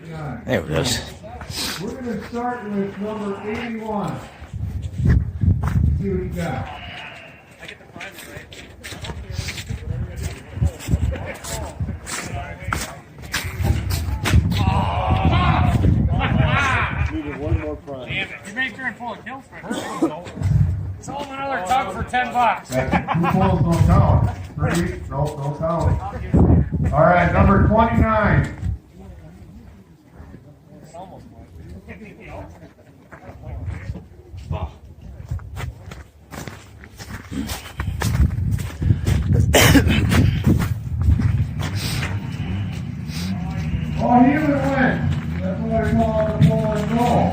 There it is. We're going to start with number 81. See what you got. I get the prize, right? Needed one more prize. Damn it. You made sure and pull a kill for it. Sold him another tug for $10. That's 2 pulls don't count. 3, nope, don't count. All right, number 29. Oh, he would win. That's what I call the pull and goal.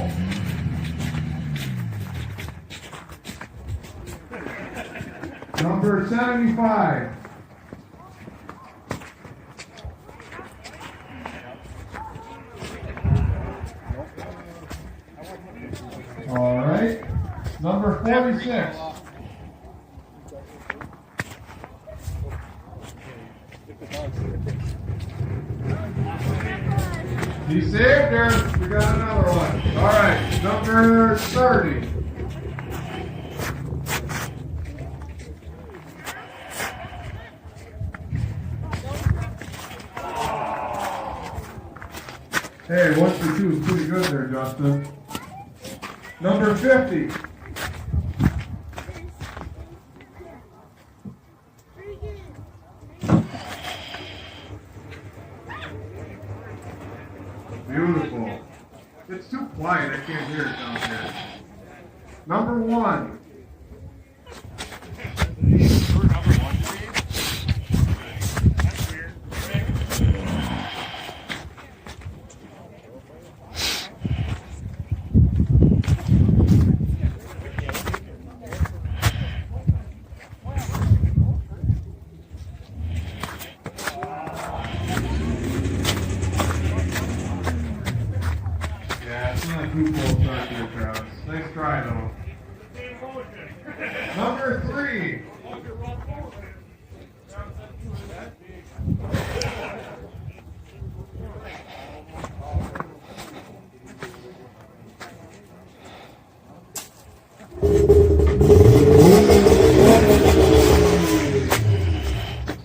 Number 75. All right. Number 46. He saved her. We got another one. All right. Number 30. Hey, 1 for 2 is pretty good there, Justin. Number 50. Beautiful. It's too quiet. I can't hear it down here. Number 1. Nice try, though. Number 3.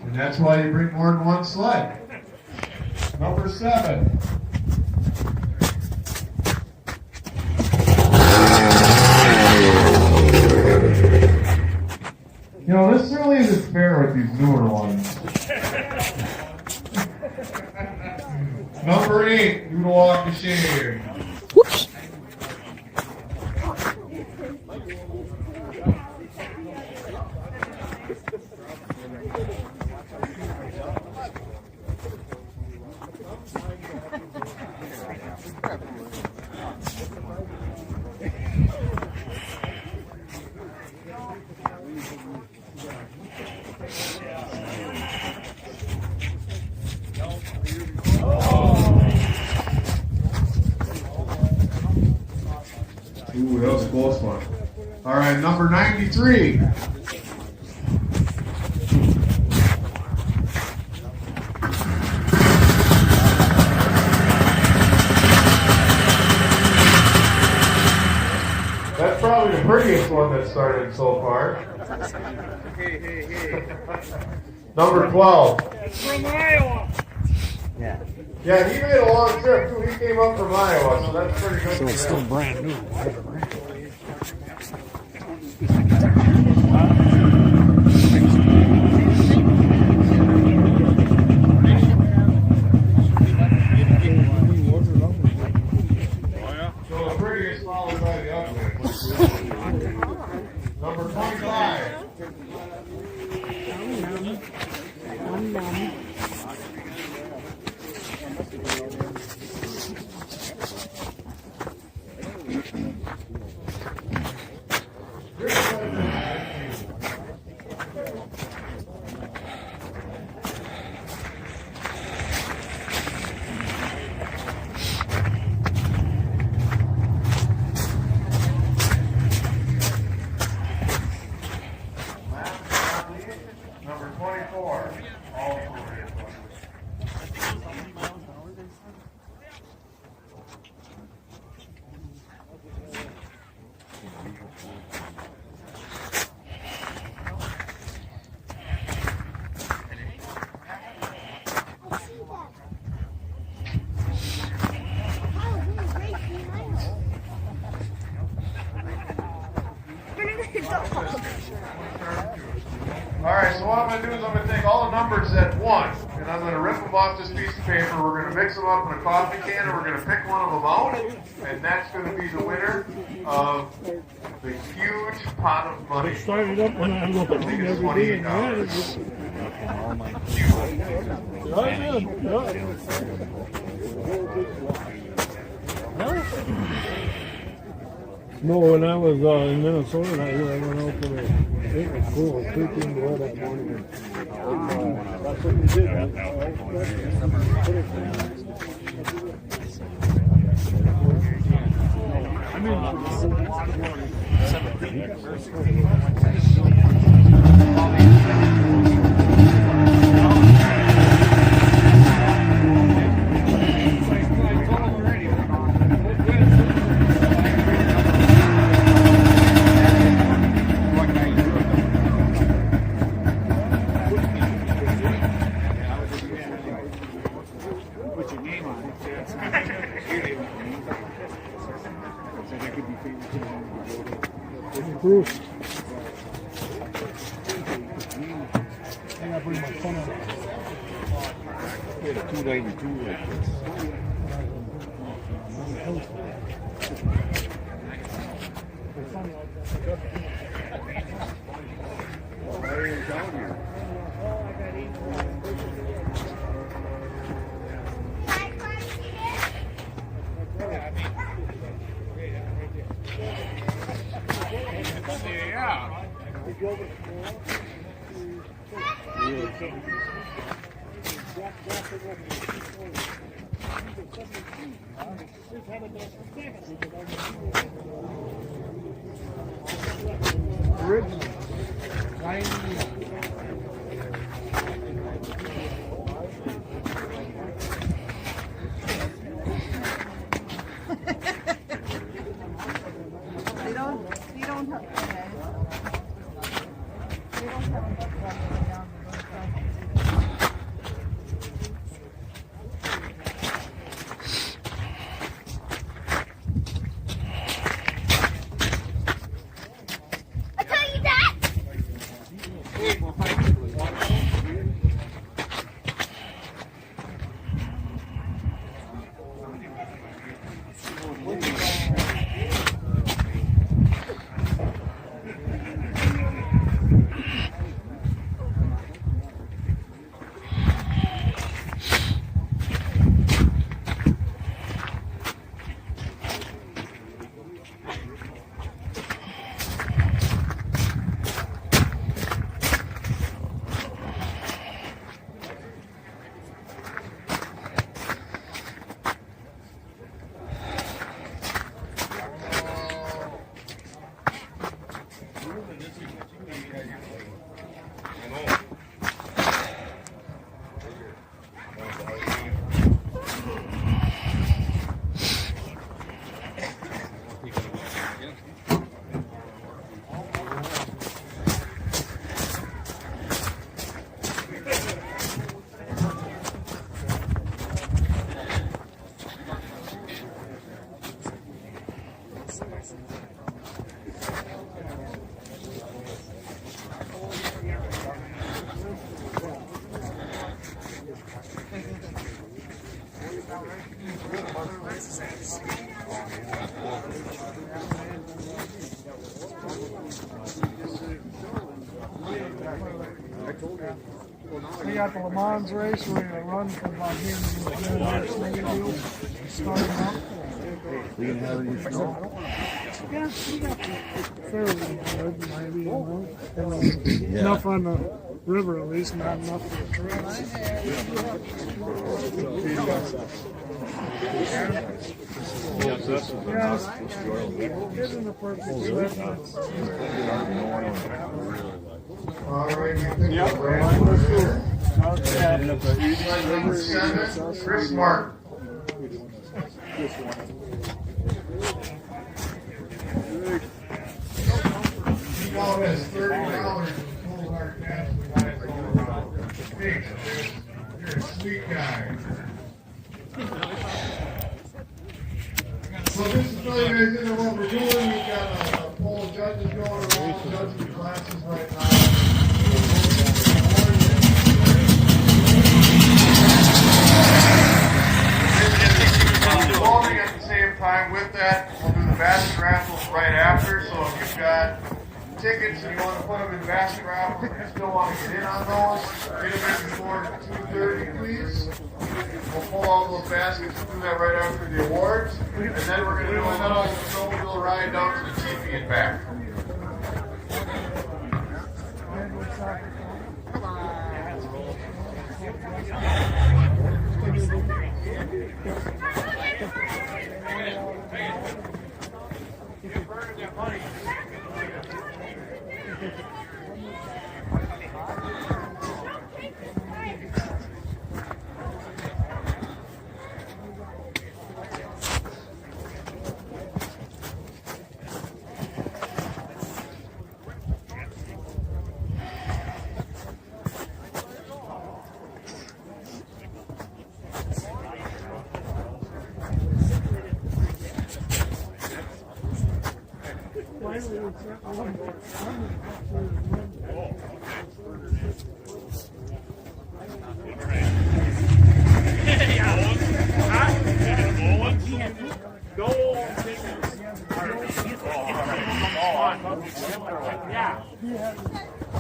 And that's why you bring more than one sled. Number 7. You know, this really isn't fair with these newer ones. Number 8, Noodle Walk the Shade. Whoops. Ooh, that was a close one. All right, number 93. That's probably the prettiest one that started so far. Hey. Number 12. It's from Iowa. Yeah. Yeah, he made a long trip too. He came up from Iowa, so that's pretty good. So it's still brand new. So the prettiest followed by the ugliest. Number 25. going to do is I'm going to take all the numbers at once, and I'm going to rip them off this piece of paper. We're going to mix them up in a coffee can, and we're going to pick one of them out, and that's going to be the winner of the huge pot of money. Started up when I looked at think it's every day. $28. No, when I was in Minnesota, I went out for it was cool. 13 to that morning. That's what we did. I mean, Bruce. I gotta bring my phone up. We had a 292 like this. We got the Le Mans race. We're going to run from about here to the Vintage Snowmobile. Starting up. We gonna have any snow? Yeah, we got fairly good, maybe, you know. Enough on the river, at least, not enough for the trails. Yes, isn't the perfect slip. All right, you pick the brand number 7, Chris Martin. He called us $30 in cold hard cash. Thanks, Chris. You're a sweet guy. So just to tell you guys into what we're doing, we've got a poll of judges going around, judging classes right now. with that, we'll do the basket raffles right after. So if you've got tickets and you want to put them in basket raffles and you still want to get in on those, get them in before 2:30, please. We'll pull all those baskets and do that right after the awards. And then we're going to do another snowmobile ride down to the teepee and back. Yeah.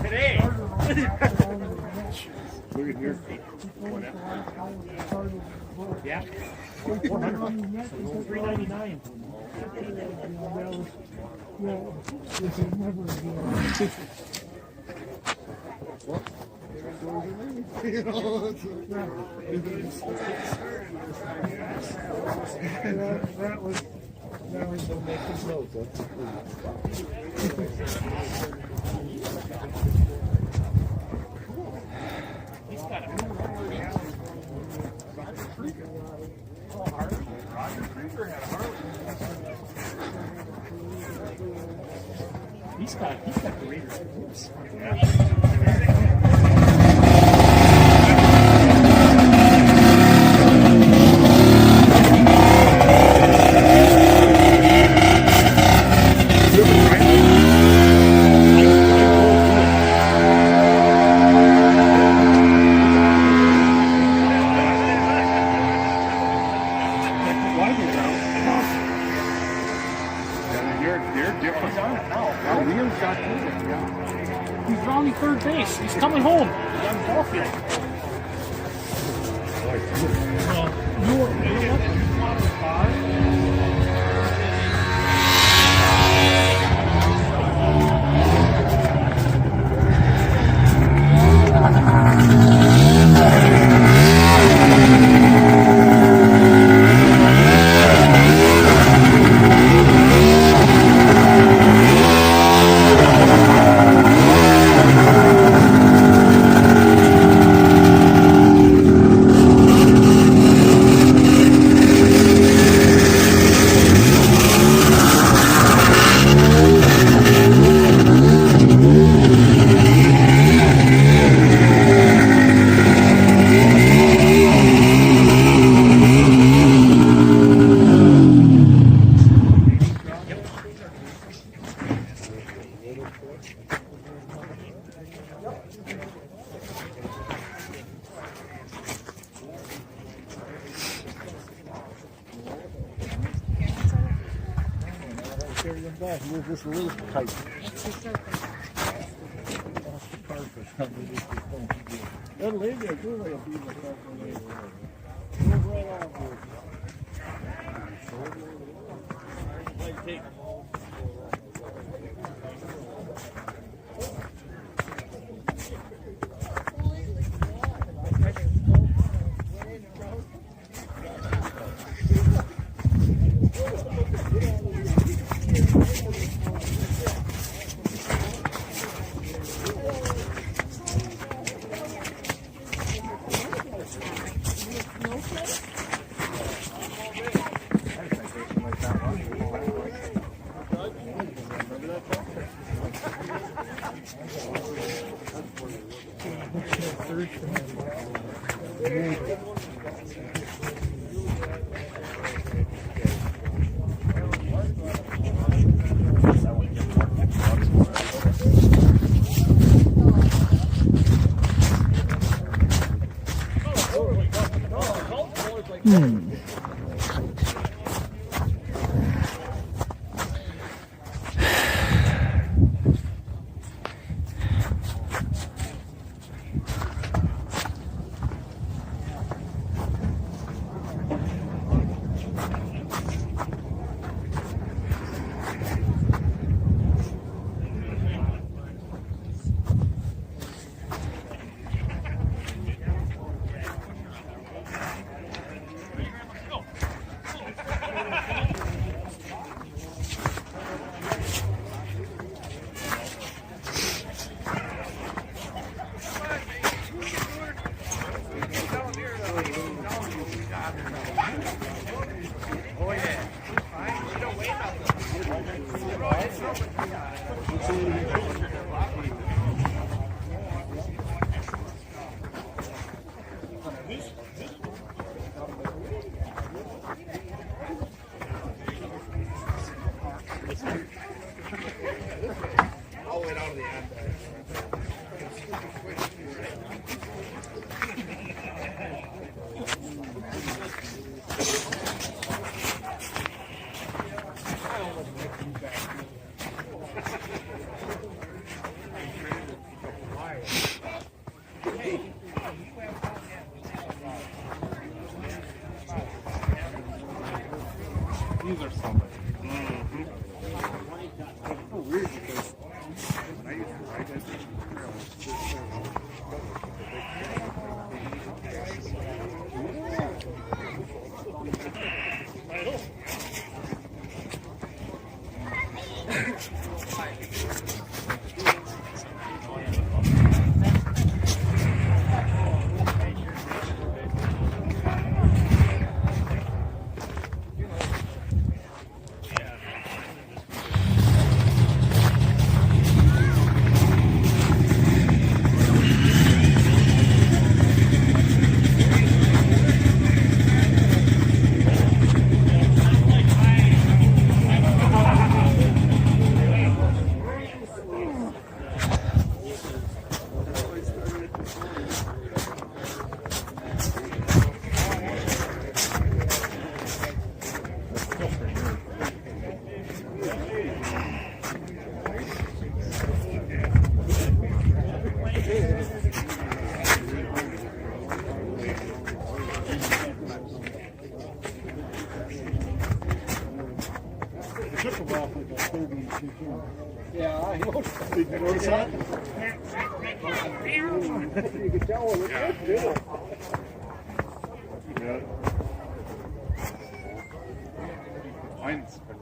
Today. Look at your feet. Yeah. 400. 399. That was the making notes. He's got a He's got the Raiders boots. He's rounding third base. He's coming home. He's on the ball field. You know what? Carry them back. We're just a little tight. That lady, I feel like a piece of stuff on there. Move right off here. Like take them all. These are something. Yeah, I know. Did you notice that? You could tell when it was Yeah. Mine's been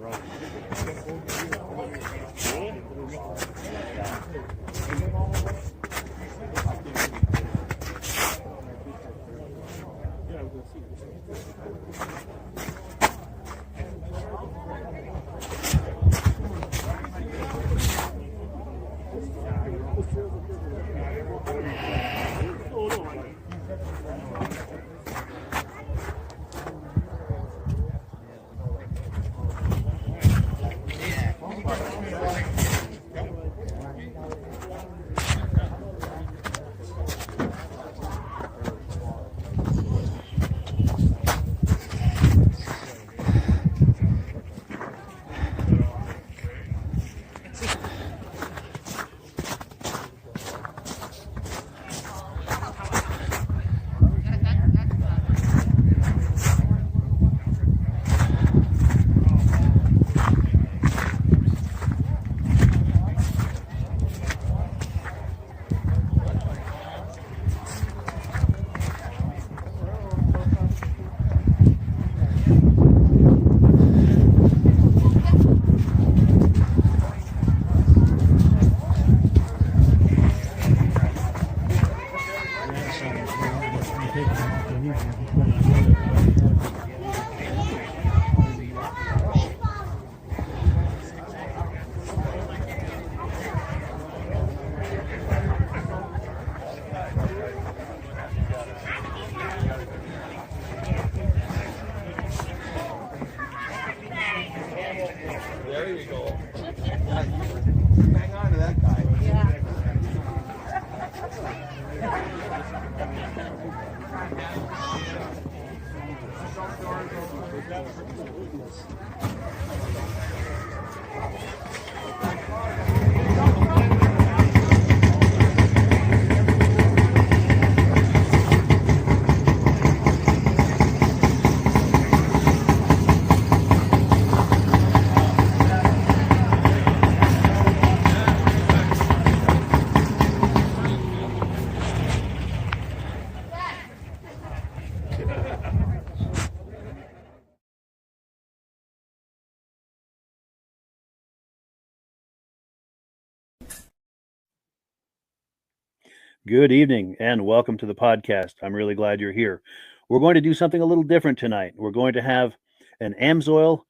Good evening and welcome to the podcast. I'm really glad you're here. We're going to do something a little different tonight. We're going to have an AMSOIL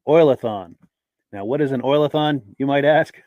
Oilathon. Now, what is an oilathon, you might ask?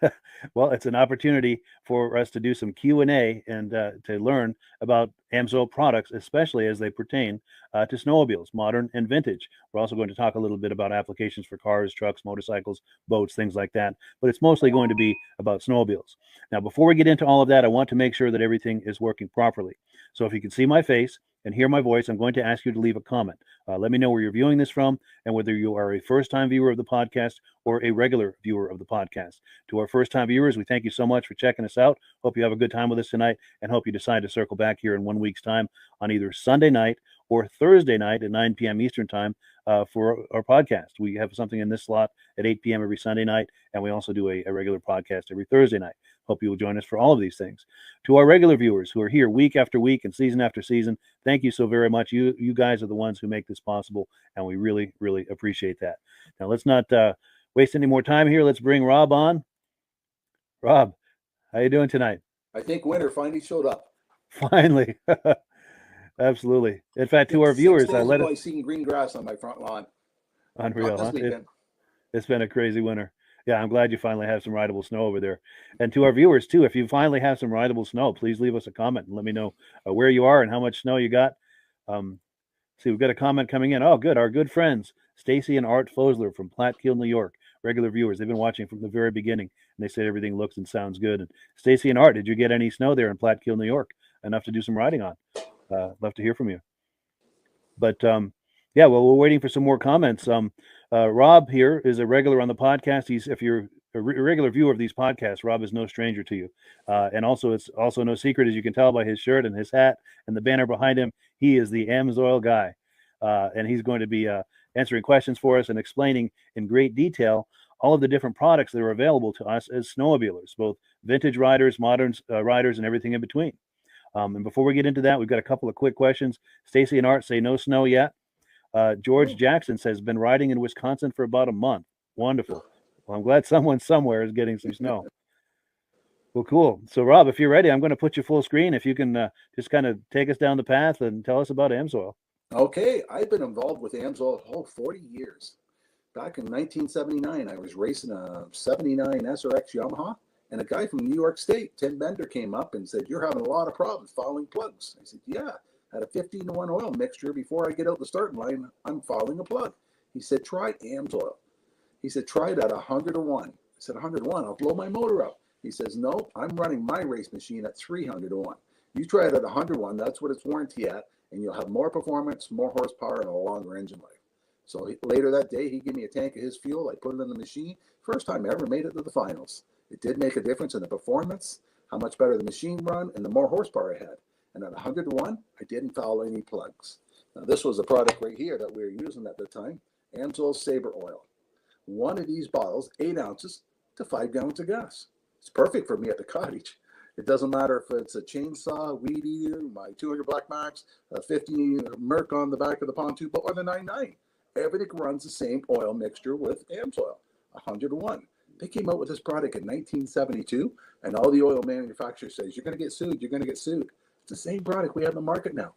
Well, it's an opportunity for us to do some Q&A and to learn about AMSOIL products, especially as they pertain to snowmobiles, modern and vintage. We're also going to talk a little bit about applications for cars, trucks, motorcycles, boats, things like that. But it's mostly going to be about snowmobiles. Now, before we get into all of that, I want to make sure that everything is working properly. So if you can see my face and hear my voice, I'm going to ask you to leave a comment. Let me know where you're viewing this from and whether you are a first-time viewer of the podcast or a regular viewer of the podcast. To our first-time viewers, we thank you so much for checking us out. Hope you have a good time with us tonight and hope you decide to circle back here in 1 week's time on either Sunday night or Thursday night at 9 p.m. Eastern time for our podcast. We have something in this slot at 8 p.m. every Sunday night, and we also do a regular podcast every Thursday night. Hope you will join us for all of these things. To our regular viewers who are here week after week and season after season, thank you so very much. You guys are the ones who make this possible, and we really, really appreciate that. Now, let's not waste any more time here. Let's bring Rob on. Rob, how you doing tonight? I think winter finally showed up. Finally. Absolutely. In fact, to our viewers, I seen green grass on my front lawn. Unreal, This huh? weekend. It's been a crazy winter. Yeah, I'm glad you finally have some rideable snow over there. And to our viewers, too, if you finally have some rideable snow, please leave us a comment and let me know where you are and how much snow you got. See, we've got a comment coming in. Oh, good. Our good friends, Stacy and Art Fosler from Plattekill, New York, regular viewers. They've been watching from the very beginning, and they said everything looks and sounds good. And Stacy and Art, did you get any snow there in Plattekill, New York? Enough to do some riding on? Love to hear from you. But yeah, well, we're waiting for some more comments. Rob here is a regular on the podcast. If you're a regular viewer of these podcasts, Rob is no stranger to you. And also, it's also no secret, as you can tell by his shirt and his hat and the banner behind him, he is the AMSOIL guy. And he's going to be answering questions for us and explaining in great detail all of the different products that are available to us as snowmobilers, both vintage riders, modern riders, and everything in between. And before we get into that, we've got a couple of quick questions. Stacy and Art say no snow yet. George Jackson says, been riding in Wisconsin for about a month. Wonderful. Well, I'm glad someone somewhere is getting some snow. Well, cool. So, Rob, if you're ready, I'm going to put you full screen. If you can just kind of take us down the path and tell us about AMSOIL. Okay, I've been involved with AMSOIL 40 years. Back in 1979, I was racing a 79 SRX Yamaha, and a guy from New York State, Tim Bender, came up and said, "You're having a lot of problems fouling plugs." I said, "Yeah, I had a 15-to-1 oil mixture. Before I get out the starting line, I'm fouling a plug." He said, "Try AMSOIL." He said, "Try it at 100-to-1. I said, 100-to-1, I'll blow my motor up. He says, "No, I'm running my race machine at 300-to-1. You try it at 100-to-1, that's what it's warranty at, and you'll have more performance, more horsepower, and a longer engine life." So later that day, he gave me a tank of his fuel. I put it in the machine. First time I ever made it to the finals. It did make a difference in the performance, how much better the machine run, and the more horsepower I had. And at 100-to-1, I didn't foul any plugs. Now, this was the product right here that we were using at the time, AMSOIL Sabre Oil. One of these bottles, 8 ounces to 5 gallons of gas. It's perfect for me at the cottage. It doesn't matter if it's a chainsaw, weed eater, my 200 Black Max, a 50 Merc on the back of the pontoon boat, or the 99. Everything runs the same oil mixture with AMSOIL, 100-to-1. They came out with this product in 1972, and all the oil manufacturers says, "You're going to get sued, you're going to get sued." It's the same product we have in the market now.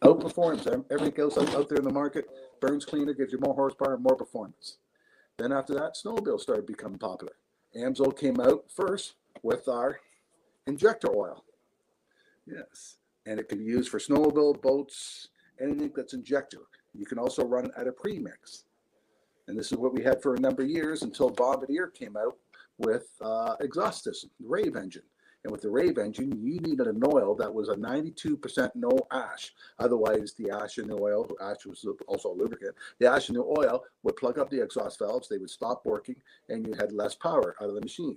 Outperforms everything else out there in the market. Burns cleaner, gives you more horsepower, more performance. Then after that, snowmobiles started becoming popular. AMSOIL came out first with our injector oil. Yes, and it can be used for snowmobile, boats, anything that's injector. You can also run it at a premix. And this is what we had for a number of years until Bombardier came out with exhaust system, the Rave engine. And with the Rave engine, you needed an oil that was a 92% no ash. Otherwise, the ash in the oil, ash was also a lubricant, the ash in the oil would plug up the exhaust valves, they would stop working, and you had less power out of the machine.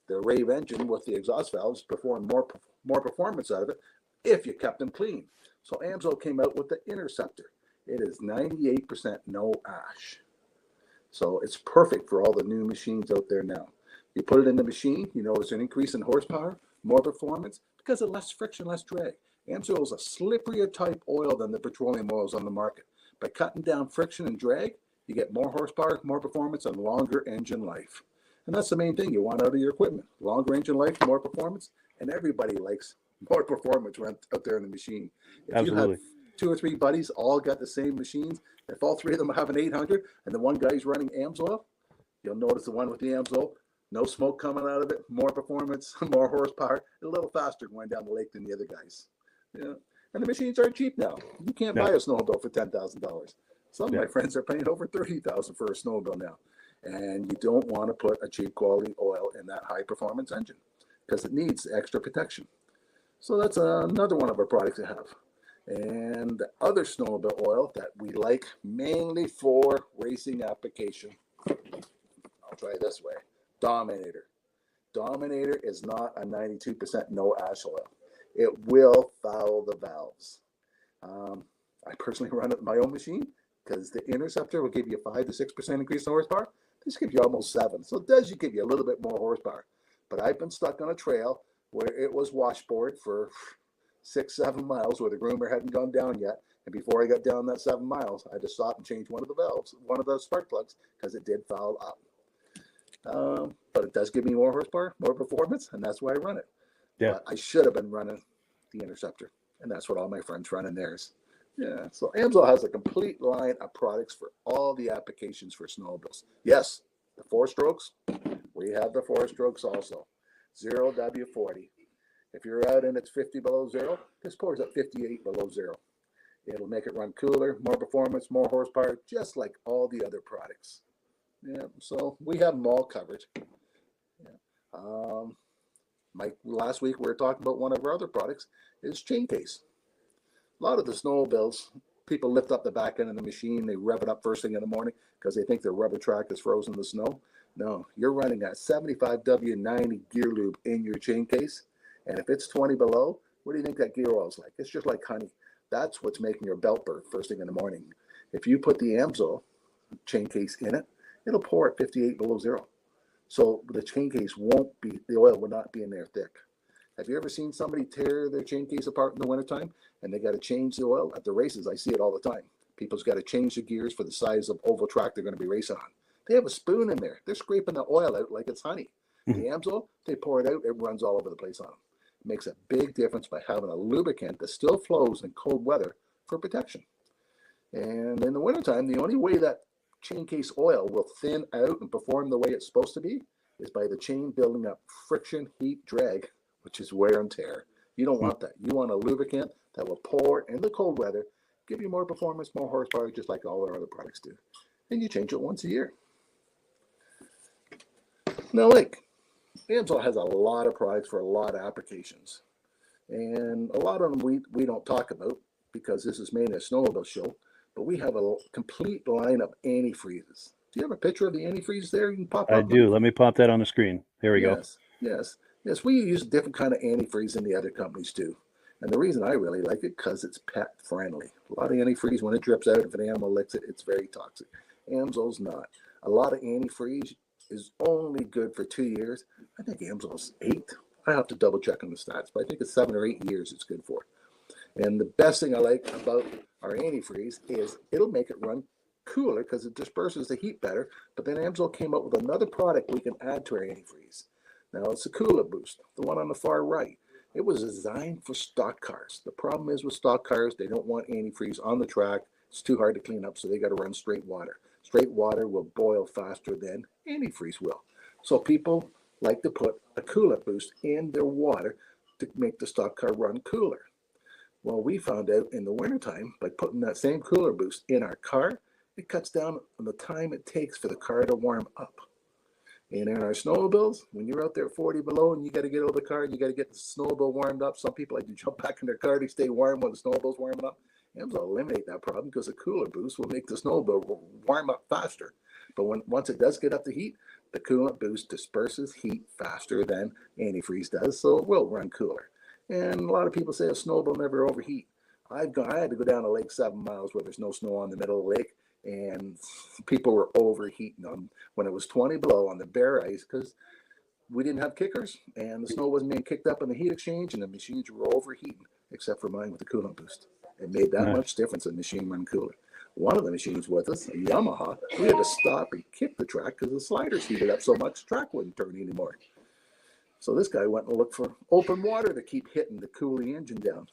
The Rave engine with the exhaust valves performed more performance out of it if you kept them clean. So AMSOIL came out with the Interceptor. It is 98% no ash. So it's perfect for all the new machines out there now. You put it in the machine, you notice an increase in horsepower, more performance, because of less friction, less drag. AMSOIL is a slipperier type oil than the petroleum oils on the market. By cutting down friction and drag, you get more horsepower, more performance, and longer engine life. And that's the main thing you want out of your equipment. Longer engine life, more performance, and everybody likes more performance out there in the machine. If Absolutely. you have 2 or 3 buddies all got the same machines, if all 3 of them have an 800 and the one guy's running AMSOIL, you'll notice the one with the AMSOIL, no smoke coming out of it, more performance, more horsepower, a little faster going down the lake than the other guys. Yeah. And the machines aren't cheap now. You can't buy a snowmobile for $10,000. Some of my friends are paying over $30,000 for a snowmobile now. And you don't want to put a cheap quality oil in that high performance engine because it needs extra protection. So that's another one of our products to have. And the other snowmobile oil that we like mainly for racing application, I'll try it this way, Dominator. Dominator is not a 92% no ash oil. It will foul the valves. I personally run it in my own machine because the Interceptor will give you a 5 to 6% increase in horsepower. This gives you almost 7. So it does give you a little bit more horsepower. But I've been stuck on a trail where it was washboard for 6-7 miles where the groomer hadn't gone down yet. And before I got down that 7 miles, I had to stop and change one of the valves, one of those spark plugs, because it did foul up. But it does give me more horsepower, more performance, and that's why I run it. Yeah. But I should have been running the Interceptor, and that's what all my friends run in theirs. Yeah, so AMSOIL has a complete line of products for all the applications for snowmobiles. Yes, the 4-strokes, we have the 4-strokes also. 0W40. If you're out and it's 50 below zero, this pours at 58 below zero. It'll make it run cooler, more performance, more horsepower, just like all the other products. Yeah, so we have them all covered. Yeah. Last week we were talking about one of our other products is chain case. A lot of the snowmobiles, people lift up the back end of the machine, they rev it up first thing in the morning because they think their rubber track is frozen in the snow. No, you're running a 75W90 gear lube in your chain case, and if it's 20 below, what do you think that gear oil is like? It's just like honey. That's what's making your belt burn first thing in the morning. If you put the AMSOIL chain case in it, it'll pour at 58 below zero. So the chain case the oil will not be in there thick. Have you ever seen somebody tear their chain case apart in the wintertime and they got to change the oil? At the races, I see it all the time. People's got to change the gears for the size of oval track they're going to be racing on. They have a spoon in there. They're scraping the oil out like it's honey. The AMSOIL, they pour it out, it runs all over the place on them. It makes a big difference by having a lubricant that still flows in cold weather for protection. And in the wintertime, the only way that chain case oil will thin out and perform the way it's supposed to be is by the chain building up friction, heat, drag, which is wear and tear. You don't want that. You want a lubricant that will pour in the cold weather, give you more performance, more horsepower, just like all our other products do. And you change it once a year. Now, AMSOIL has a lot of products for a lot of applications. And a lot of them we don't talk about because this is mainly a snowmobile show, but we have a complete line of antifreezes. Do you have a picture of the antifreeze there? You can pop up. I do. Let me pop that on the screen. There we go. Yes, we use a different kind of antifreeze than the other companies do. And the reason I really like it, because it's pet friendly. A lot of antifreeze, when it drips out, if an animal licks it, it's very toxic. AMSOIL's not. A lot of antifreeze is only good for 2 years. I think AMSOIL's 8. I have to double check on the stats, but I think it's 7 or 8 years it's good for. And the best thing I like about our antifreeze is it'll make it run cooler because it disperses the heat better. But then AMSOIL came up with another product we can add to our antifreeze. Now it's a Cooler Boost, the one on the far right. It was designed for stock cars. The problem is with stock cars, they don't want antifreeze on the track. It's too hard to clean up, so they got to run straight water. Straight water will boil faster than antifreeze will. So people like to put a Cooler Boost in their water to make the stock car run cooler. Well, we found out in the wintertime, by putting that same Cooler Boost in our car, it cuts down on the time it takes for the car to warm up. And in our snowmobiles, when you're out there 40 below and you got to get out of the car and you got to get the snowmobile warmed up, some people like to jump back in their car to stay warm when the snowmobile's warming up. AMSOIL will eliminate that problem because a Cooler Boost will make the snowmobile warm up faster. But once it does get up to heat, the coolant boost disperses heat faster than antifreeze does, so it will run cooler. And a lot of people say a snowmobile never overheat. I had to go down a lake 7 miles where there's no snow on the middle of the lake, and people were overheating them when it was 20 below on the bare ice because we didn't have kickers and the snow wasn't being kicked up in the heat exchange and the machines were overheating, except for mine with the coolant boost. It made that much difference in the machine run cooler. One of the machines with us, a Yamaha, we had to stop and kick the track because the sliders heated up so much the track wouldn't turn anymore. So this guy went and looked for open water to keep hitting to cool the engine down.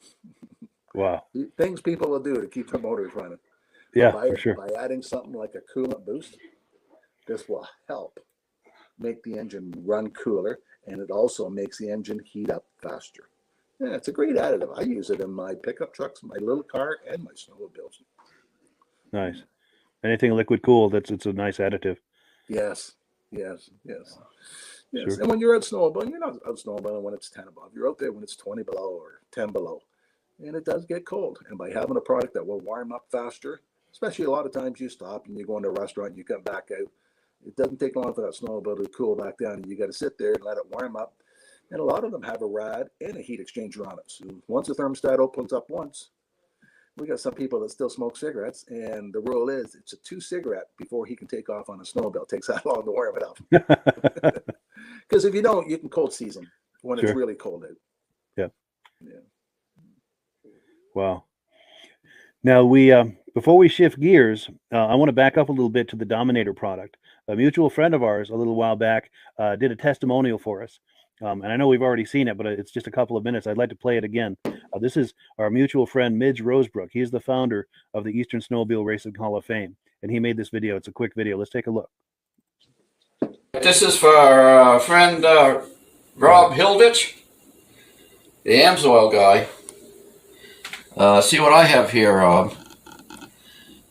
Wow. Things people will do to keep their motors running. Yeah, for sure. By adding something like a coolant boost, this will help make the engine run cooler, and it also makes the engine heat up faster. Yeah, it's a great additive. I use it in my pickup trucks, my little car, and my snowmobiles. Nice. Anything liquid cooled, it's a nice additive. Yes. Sure. And when you're out snowmobiling, you're not out snowmobiling when it's 10 above. You're out there when it's 20 below or 10 below. And it does get cold. And by having a product that will warm up faster, especially a lot of times you stop and you go into a restaurant and you come back out, it doesn't take long for that snowmobile to cool back down. And you got to sit there and let it warm up. And a lot of them have a rad and a heat exchanger on it. So once the thermostat opens up once, We got some people that still smoke cigarettes, and the rule is it's a 2 cigarette before he can take off on a snowmobile. It takes that long to warm it up. Because if you don't, you can cold season when Sure. it's really cold out. Yep. Yeah. Wow. Now we before we shift gears, I want to back up a little bit to the Dominator product. A mutual friend of ours a little while back did a testimonial for us. And I know we've already seen it, but it's just a couple of minutes. I'd like to play it again. This is our mutual friend, Midge Rosebrook. He's the founder of the Eastern Snowmobile Racing Hall of Fame. And he made this video. It's a quick video. Let's take a look. This is for our friend Rob Hilditch, the Amsoil guy. See what I have here, Rob.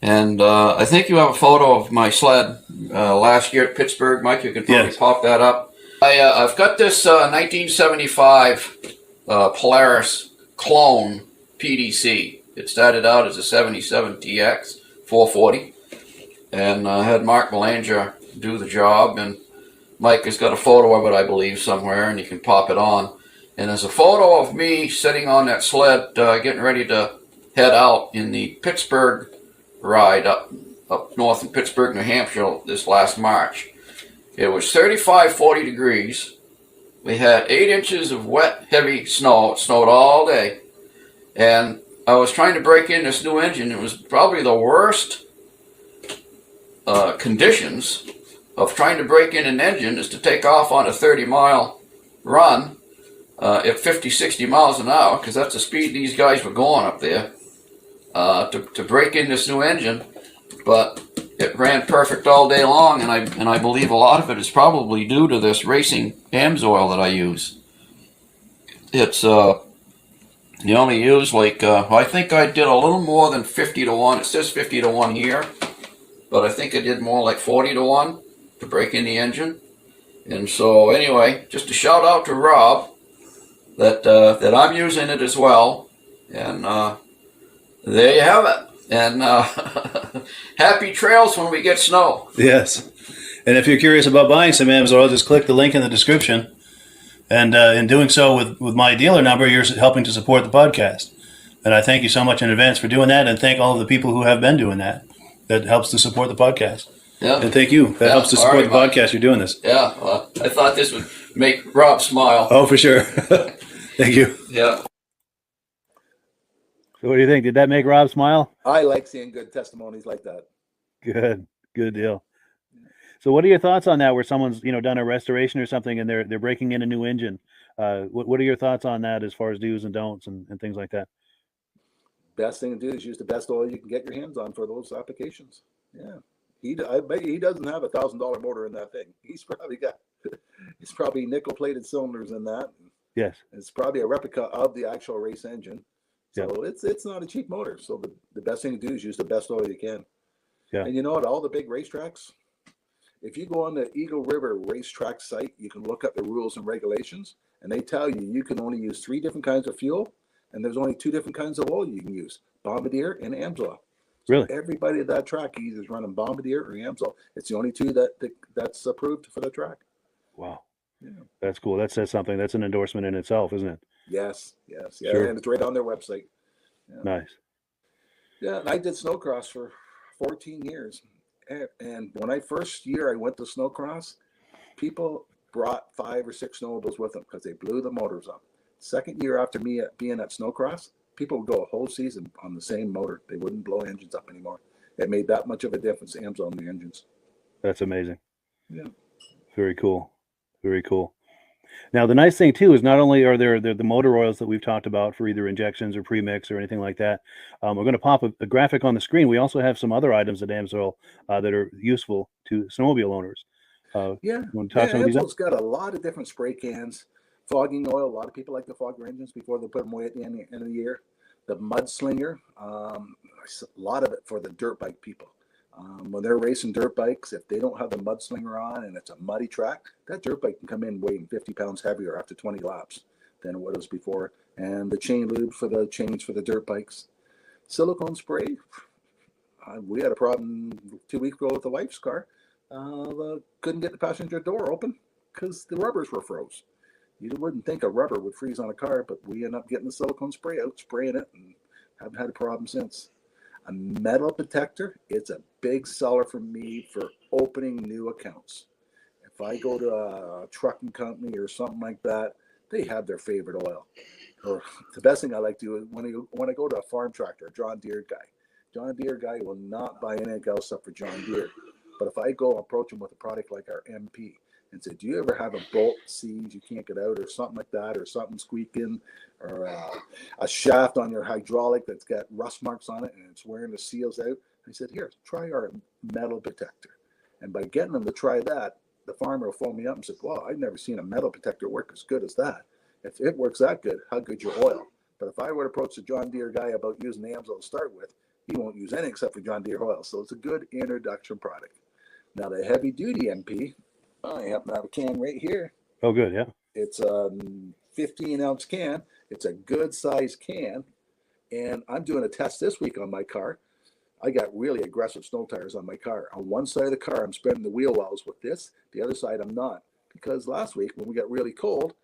And I think you have a photo of my sled last year at Pittsburgh. Mike, you can probably pop that up. I've got this 1975 Polaris clone PDC. It started out as a 77 TX 440. And I had Mark Belanger do the job. And Mike has got a photo of it, I believe, somewhere, and you can pop it on. And there's a photo of me sitting on that sled getting ready to head out in the Pittsburgh ride up north in Pittsburgh, New Hampshire this last March. It was 35, 40 degrees. We had 8 inches of wet, heavy snow. It snowed all day. And I was trying to break in this new engine. It was probably the worst conditions of trying to break in an engine is to take off on a 30-mile run at 50, 60 miles an hour, because that's the speed these guys were going up there, to break in this new engine. But it ran perfect all day long, and I believe a lot of it is probably due to this racing Amsoil that I use. It's you only use like I think I did a little more than 50 to 1. It says 50 to 1 here, but I think I did more like 40 to 1 to break in the engine. And so anyway, just a shout out to Rob that I'm using it as well. And there you have it. And happy trails when we get snow. Yes. And if you're curious about buying some Amsoil, just click the link in the description. And in doing so with my dealer number, you're helping to support the podcast. And I thank you so much in advance for doing that, and thank all of the people who have been doing that. That helps to support the podcast. Yeah. And thank you. That helps to support the podcast. You're doing this. Yeah. I thought this would make Rob smile. Oh, for sure. Thank you. Yeah. So what do you think? Did that make Rob smile? I like seeing good testimonies like that. Good deal. So what are your thoughts on that, where someone's done a restoration or something and they're breaking in a new engine? What are your thoughts on that as far as do's and don'ts and things like that? Best thing to do is use the best oil you can get your hands on for those applications. Yeah. I bet he doesn't have $1,000 motor in that thing. He's probably nickel plated cylinders in that. Yes. It's probably a replica of the actual race engine. So Yeah. it's not a cheap motor. So the best thing to do is use the best oil you can. Yeah. And you know, at all the big racetracks, if you go on the Eagle River racetrack site, you can look up the rules and regulations, and they tell you can only use 3 different kinds of fuel, and there's only 2 different kinds of oil you can use: Bombardier and Amsoil. So Really? everybody at that track either is running Bombardier or Amsoil. It's the only 2 that's approved for the track. Wow. Yeah. That's cool. That says something. That's an endorsement in itself, isn't it? Yes. Yeah, Sure. and it's right on their website. Yeah. Nice. Yeah, and I did snowcross for 14 years. And when I went to snowcross, people brought 5 or 6 snowmobiles with them because they blew the motors up. Second year after me being at snowcross, people would go a whole season on the same motor. They wouldn't blow engines up anymore. It made that much of a difference, Amsoil on the engines. That's amazing. Yeah. Very cool. Very cool. Now, the nice thing, too, is not only are there the motor oils that we've talked about for either injections or premix or anything like that. We're going to pop a graphic on the screen. We also have some other items at Amsoil that are useful to snowmobile owners. Yeah. You want to talk some of these up? Amsoil's got a lot of different spray cans. Fogging oil. A lot of people like to fog their engines before they put them away at the end of the year. The Mudslinger. A lot of it for the dirt bike people. When they're racing dirt bikes, if they don't have the Mudslinger on and it's a muddy track, that dirt bike can come in weighing 50 pounds heavier after 20 laps than what it was before. And the chain lube for the chains for the dirt bikes. Silicone spray. We had a problem 2 weeks ago with the wife's car. Couldn't get the passenger door open because the rubbers were froze. You wouldn't think a rubber would freeze on a car, but we ended up getting the silicone spray out, spraying it, and Haven't had a problem since. A metal detector, it's a big seller for me for opening new accounts. If I go to a trucking company or something like that, they have their favorite oil. Or the best thing I like to do is when I go to a farm tractor, a John Deere guy will not buy anything else except for John Deere. But if I go approach him with a product like our MP and say, do you ever have a bolt seized you can't get out or something like that, or something squeaking, or a shaft on your hydraulic that's got rust marks on it and it's wearing the seals out? I said, here, try our metal detector. And by getting them to try that, the farmer will phone me up and say, wow, I've never seen a metal detector work as good as that. If it works that good, how good's your oil? But if I were to approach the John Deere guy about using the AMSOIL to start with, he won't use anything except for John Deere oil. So it's a good introduction product. Now the heavy duty MP, I happen to have a can right here. Oh, good. Yeah. It's a 15-ounce can. It's a good size can. And I'm doing a test this week on my car. I got really aggressive snow tires on my car. On one side of the car, I'm spreading the wheel wells with this. The other side, I'm not. Because last week when we got really cold,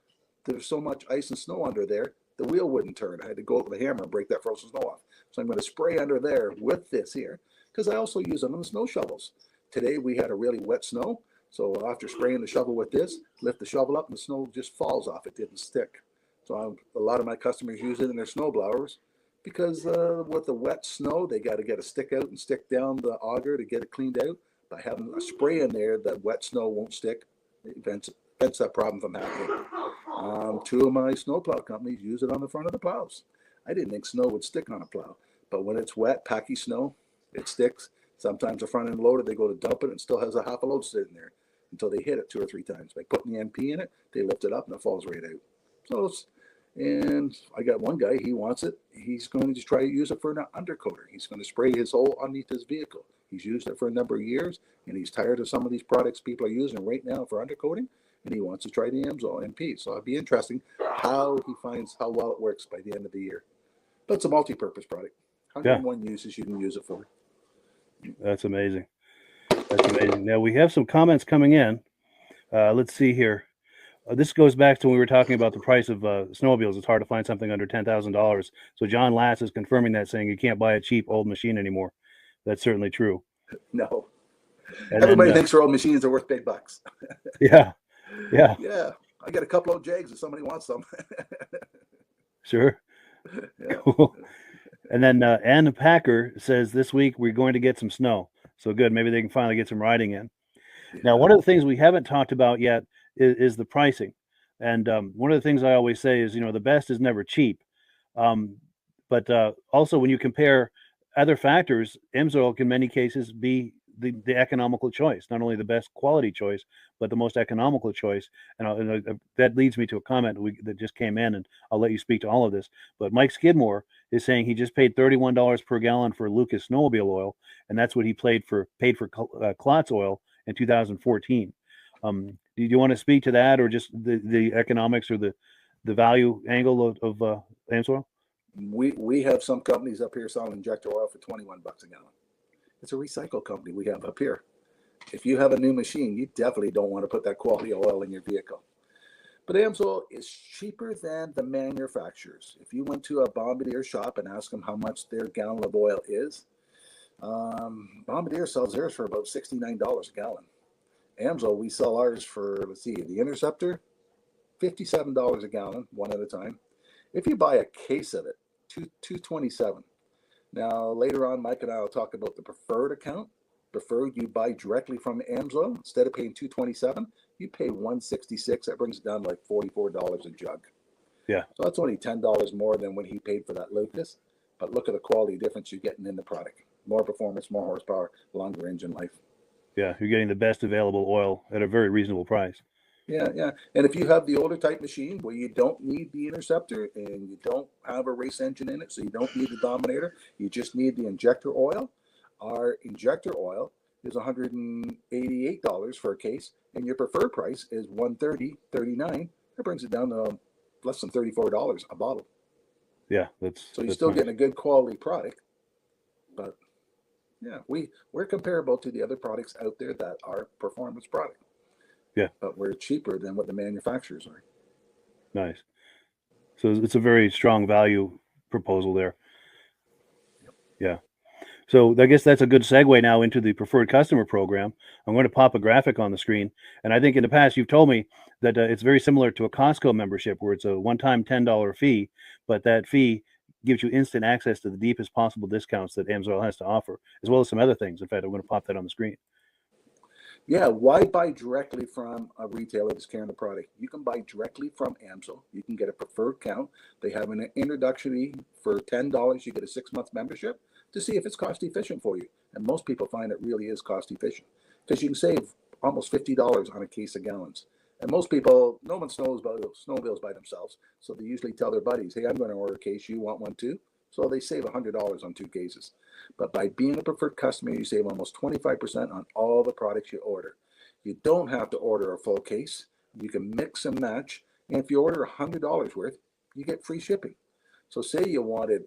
there was so much ice and snow under there, the wheel wouldn't turn. I had to go with the hammer and break that frozen snow off. So I'm going to spray under there with this here, because I also use them on the snow shovels. Today we had a really wet snow, so after spraying the shovel with this, lift the shovel up and the snow just falls off. It didn't stick. So a lot of my customers use it in their snow blowers because with the wet snow, they got to get a stick out and stick down the auger to get it cleaned out. By having a spray in there, that wet snow won't stick. It prevents that problem from happening. Two of my snowplow companies use it on the front of the plows. I didn't think snow would stick on a plow, but when it's wet, packy snow, it sticks. Sometimes the front end loader, they go to dump it and it still has a half a load sitting there until they hit it 2 or 3 times. By putting the MP in it, they lift it up and it falls right out. So, and I got one guy, he wants it. He's going to try to use it for an undercoater. He's going to spray his hole underneath his vehicle. He's used it for a number of years, and he's tired of some of these products people are using right now for undercoating, and he wants to try the AMSOIL MP. So it'll be interesting how he finds how well it works by the end of the year. But it's a multi-purpose product. 101 uses you can use it for. That's amazing. That's amazing. Now we have some comments coming in. Let's see here. This goes back to when we were talking about the price of snowmobiles. It's hard to find something under $10,000. So John Lass is confirming that, saying you can't buy a cheap old machine anymore. That's certainly true. No. And Everybody then, thinks their old machines are worth big bucks. Yeah. Yeah. I got a couple of Jags if somebody wants them. Sure. Yeah. Cool. And then Ann Packer says this week we're going to get some snow. So good. Maybe they can finally get some riding in. Yeah. Now, one of the things we haven't talked about yet is the pricing. And one of the things I always say is, the best is never cheap. But also when you compare other factors, AMSOIL can in many cases be the economical choice, not only the best quality choice, but the most economical choice. And that leads me to a comment that just came in, and I'll let you speak to all of this. But Mike Skidmore is saying he just paid $31 per gallon for Lucas snowmobile oil, and that's what he paid for Klotz oil in 2014. Do you want to speak to that, or just the economics or the value angle of AMSOIL? We have some companies up here selling injector oil for $21 a gallon. It's a recycle company we have up here. If you have a new machine, you definitely don't want to put that quality oil in your vehicle. But AMSOIL is cheaper than the manufacturers. If you went to a Bombardier shop and asked them how much their gallon of oil is, Bombardier sells theirs for about $69 a gallon. AMSOIL, we sell ours for, the Interceptor, $57 a gallon, one at a time. If you buy a case of it, $227. Now, later on, Mike and I will talk about the preferred account. Preferred, you buy directly from AMSOIL. Instead of paying $227, you pay $166. That brings it down to like $44 a jug. Yeah. So that's only $10 more than what he paid for that Lucas. But look at the quality difference you're getting in the product. More performance, more horsepower, longer engine life. Yeah, you're getting the best available oil at a very reasonable price. Yeah. And if you have the older type machine where you don't need the Interceptor and you don't have a race engine in it, so you don't need the Dominator, you just need the injector oil. Our injector oil is $188 for a case, and your preferred price is $130, $39. That brings it down to less than $34 a bottle. Yeah, so you're still getting a good quality product, but yeah, we're comparable to the other products out there that are performance product. Yeah, but we're cheaper than what the manufacturers are. Nice. So it's a very strong value proposal there. Yeah. So I guess that's a good segue now into the preferred customer program. I'm going to pop a graphic on the screen. And I think in the past you've told me that it's very similar to a Costco membership where it's a one-time $10 fee, but that fee gives you instant access to the deepest possible discounts that AMSOIL has to offer, as well as some other things. In fact, I'm going to pop that on the screen. Yeah, why buy directly from a retailer that's carrying the product? You can buy directly from AMSOIL. You can get a preferred account. They have an introductory for $10. You get a 6-month membership to see if it's cost efficient for you. And most people find it really is cost efficient because you can save almost $50 on a case of gallons. And most people, no one snowmobiles by themselves. So they usually tell their buddies, hey, I'm going to order a case. You want one too? So they save $100 on 2 cases. But by being a preferred customer, you save almost 25% on all the products you order. You don't have to order a full case. You can mix and match. And if you order $100 worth, you get free shipping. So say you wanted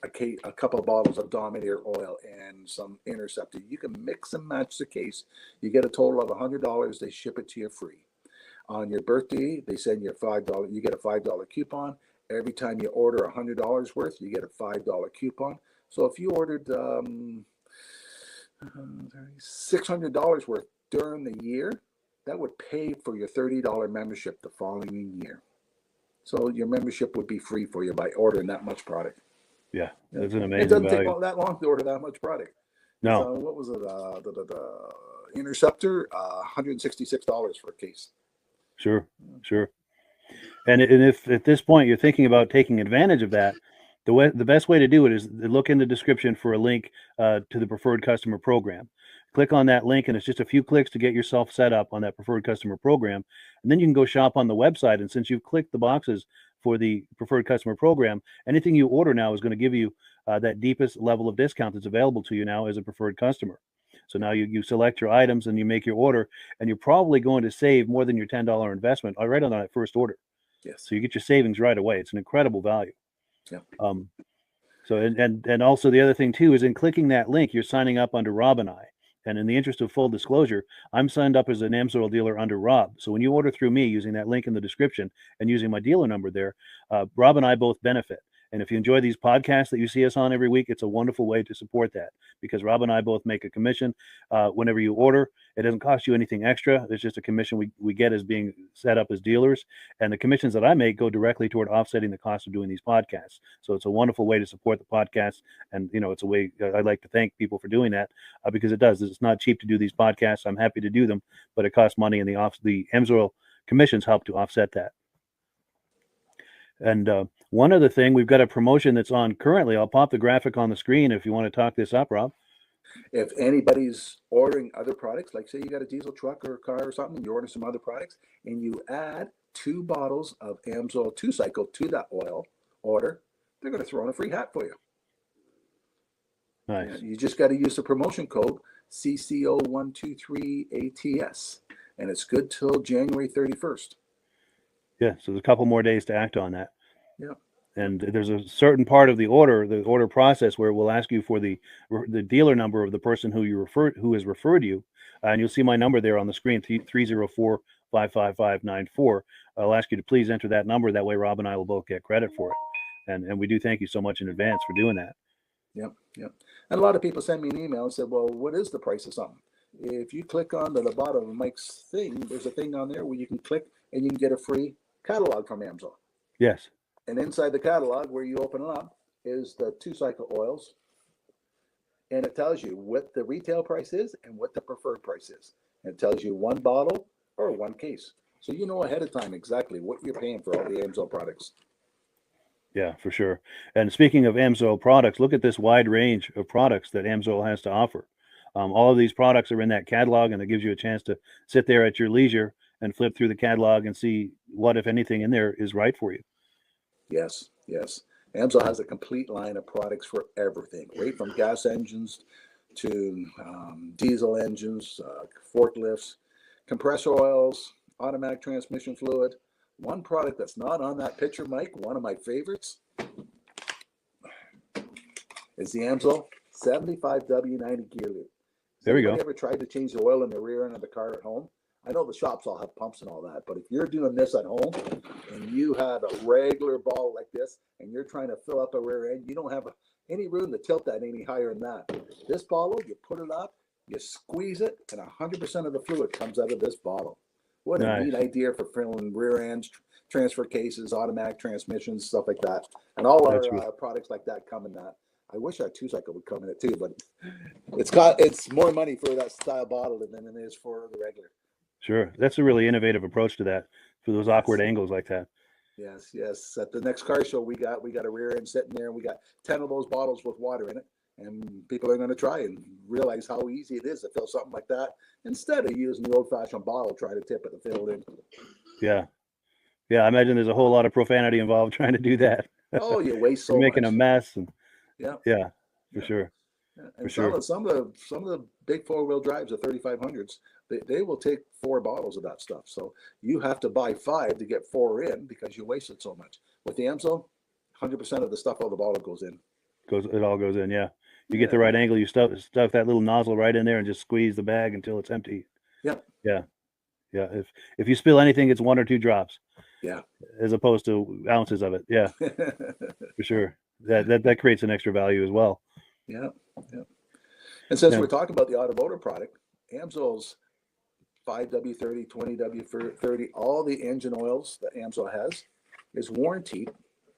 a couple of bottles of Dominator oil and some Interceptor. You can mix and match the case. You get a total of $100. They ship it to you free. On your birthday, they send you $5. You get a $5 coupon. Every time you order $100 worth, you get a $5 coupon. So if you ordered $600 worth during the year, that would pay for your $30 membership the following year. So your membership would be free for you by ordering that much product. Yeah, that's an amazing It doesn't value. take that long to order that much product. No. So what was it? The Interceptor, $166 for a case. Sure. And if at this point you're thinking about taking advantage of that, the best way to do it is look in the description for a link to the preferred customer program. Click on that link, and it's just a few clicks to get yourself set up on that preferred customer program. And then you can go shop on the website. And since you've clicked the boxes for the preferred customer program, anything you order now is going to give you that deepest level of discount that's available to you now as a preferred customer. So now you select your items and you make your order, and you're probably going to save more than your $10 investment right on that first order. Yes. So you get your savings right away. It's an incredible value. Yeah. So and also the other thing too is in clicking that link, you're signing up under Rob and I. And in the interest of full disclosure, I'm signed up as an AMSOIL dealer under Rob. So when you order through me using that link in the description and using my dealer number there, Rob and I both benefit. And if you enjoy these podcasts that you see us on every week, it's a wonderful way to support that because Rob and I both make a commission whenever you order. It doesn't cost you anything extra. It's just a commission we get as being set up as dealers. And the commissions that I make go directly toward offsetting the cost of doing these podcasts. So it's a wonderful way to support the podcast. And, it's a way I'd like to thank people for doing that because it does. It's not cheap to do these podcasts. I'm happy to do them, but it costs money, and the AMSOIL commissions help to offset that. And one other thing, we've got a promotion that's on currently. I'll pop the graphic on the screen if you want to talk this up, Rob. If anybody's ordering other products, like say you got a diesel truck or a car or something, you order some other products, and you add 2 bottles of AMSOIL 2-cycle to that oil order, they're going to throw in a free hat for you. Nice. You just got to use the promotion code CCO123ATS, and it's good till January 31st. Yeah, so there's a couple more days to act on that. Yeah. And there's a certain part of the order process where we'll ask you for the dealer number of the person who has referred you, and you'll see my number there on the screen, 304-555-94. I'll ask you to please enter that number. That way, Rob and I will both get credit for it, and we do thank you so much in advance for doing that. Yep. And a lot of people send me an email and said, well, what is the price of something? If you click on the bottom of Mike's thing, there's a thing on there where you can click and you can get a free catalog from AMSOIL. Yes. And inside the catalog, where you open it up, is the 2-cycle oils. And it tells you what the retail price is and what the preferred price is. And it tells you 1 bottle or 1 case. So you know ahead of time exactly what you're paying for all the AMSOIL products. Yeah, for sure. And speaking of AMSOIL products, look at this wide range of products that AMSOIL has to offer. All of these products are in that catalog, and it gives you a chance to sit there at your leisure and flip through the catalog and see what, if anything, in there is right for you. Yes. AMSOIL has a complete line of products for everything, right from gas engines to diesel engines, forklifts, compressor oils, automatic transmission fluid. One product that's not on that picture, Mike, one of my favorites, is the AMSOIL 75W90 gear loop. There we go. Ever tried to change the oil in the rear end of the car at home? I know the shops all have pumps and all that, but if you're doing this at home and you had a regular ball like this and you're trying to fill up a rear end, you don't have any room to tilt that any higher than that. This bottle, you put it up, you squeeze it, and 100% of the fluid comes out of this bottle. What a neat idea for filling rear ends, transfer cases, automatic transmissions, stuff like that. And all our products like that come in that. I wish our 2-cycle would come in it too, but it's more money for that style bottle than it is for the regular. Sure. That's a really innovative approach to that, for those awkward angles like that. Yes, yes. At the next car show, we got a rear end sitting there, and we got 10 of those bottles with water in it. And people are going to try and realize how easy it is to fill something like that instead of using the old-fashioned bottle, trying to tip it to fill it in. Yeah. Yeah, I imagine there's a whole lot of profanity involved trying to do that. Oh, you waste so You're much. making a mess. And yeah, for sure. And some of the big 4-wheel drives, the 3500s, they will take 4 bottles of that stuff. So you have to buy 5 to get 4 in because you wasted so much. With the AMSO, 100% of the stuff out of the bottle goes in. It all goes in, yeah. You get the right angle, you stuff that little nozzle right in there and just squeeze the bag until it's empty. Yep. Yeah. Yeah. If you spill anything, it's 1 or 2 drops. Yeah. As opposed to ounces of it. Yeah. For sure. That creates an extra value as well. Yeah. Yeah. And since we're talking about the automotive product, AMSO's 5W30, 20W30, all the engine oils that AMSO has is warranted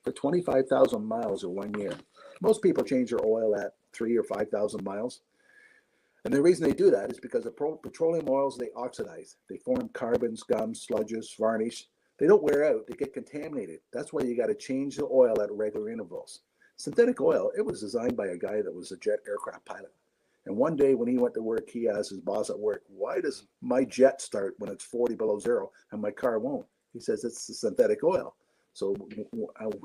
for 25,000 miles or 1 year. Most people change their oil at 3,000 or 5,000 miles. And the reason they do that is because the petroleum oils, they oxidize. They form carbons, gums, sludges, varnish. They don't wear out. They get contaminated. That's why you got to change the oil at regular intervals. Synthetic oil, it was designed by a guy that was a jet aircraft pilot. And one day when he went to work, he asked his boss at work, why does my jet start when it's 40 below zero and my car won't? He says, it's the synthetic oil. So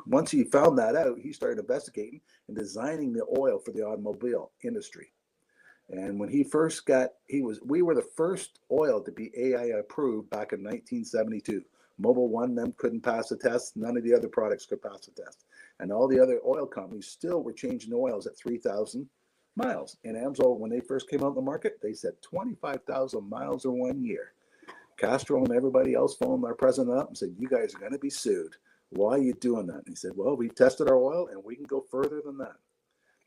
once he found that out, he started investigating and designing the oil for the automobile industry. And when he first we were the first oil to be AI approved back in 1972. Mobil 1, them couldn't pass the test. None of the other products could pass the test. And all the other oil companies still were changing oils at 3,000 miles. And AMSO, when they first came out in the market, they said 25,000 miles or 1 year. Castro and everybody else phoned our president up and said, you guys are going to be sued. Why are you doing that? And he said, well, we tested our oil and we can go further than that.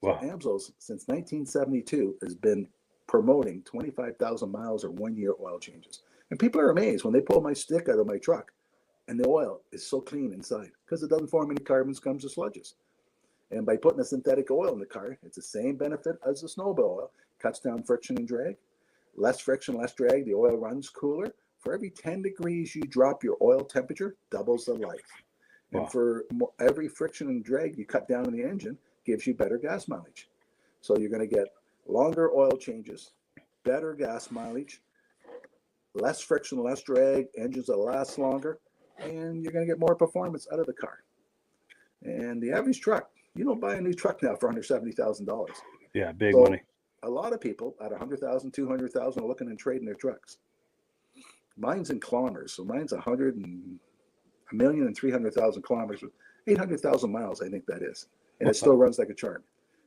Wow. So AMSO, since 1972, has been promoting 25,000 miles or 1 year oil changes. And people are amazed when they pull my stick out of my truck and the oil is so clean inside because it doesn't form any carbons, gums, or sludges. And by putting a synthetic oil in the car, it's the same benefit as the snowmobile oil. Cuts down friction and drag. Less friction, less drag. The oil runs cooler. For every 10 degrees you drop your oil temperature, doubles the life. Wow. And for every friction and drag you cut down in the engine, gives you better gas mileage. So you're going to get longer oil changes, better gas mileage, less friction, less drag, engines that last longer, and you're going to get more performance out of the car. And the average truck, you don't buy a new truck now for under $70,000. Yeah, big money. A lot of people at $100,000, $200,000 are looking and trading their trucks. Mine's in kilometers, so mine's 1,300,000 kilometers, 800,000 miles, I think that is, and it still runs like a charm.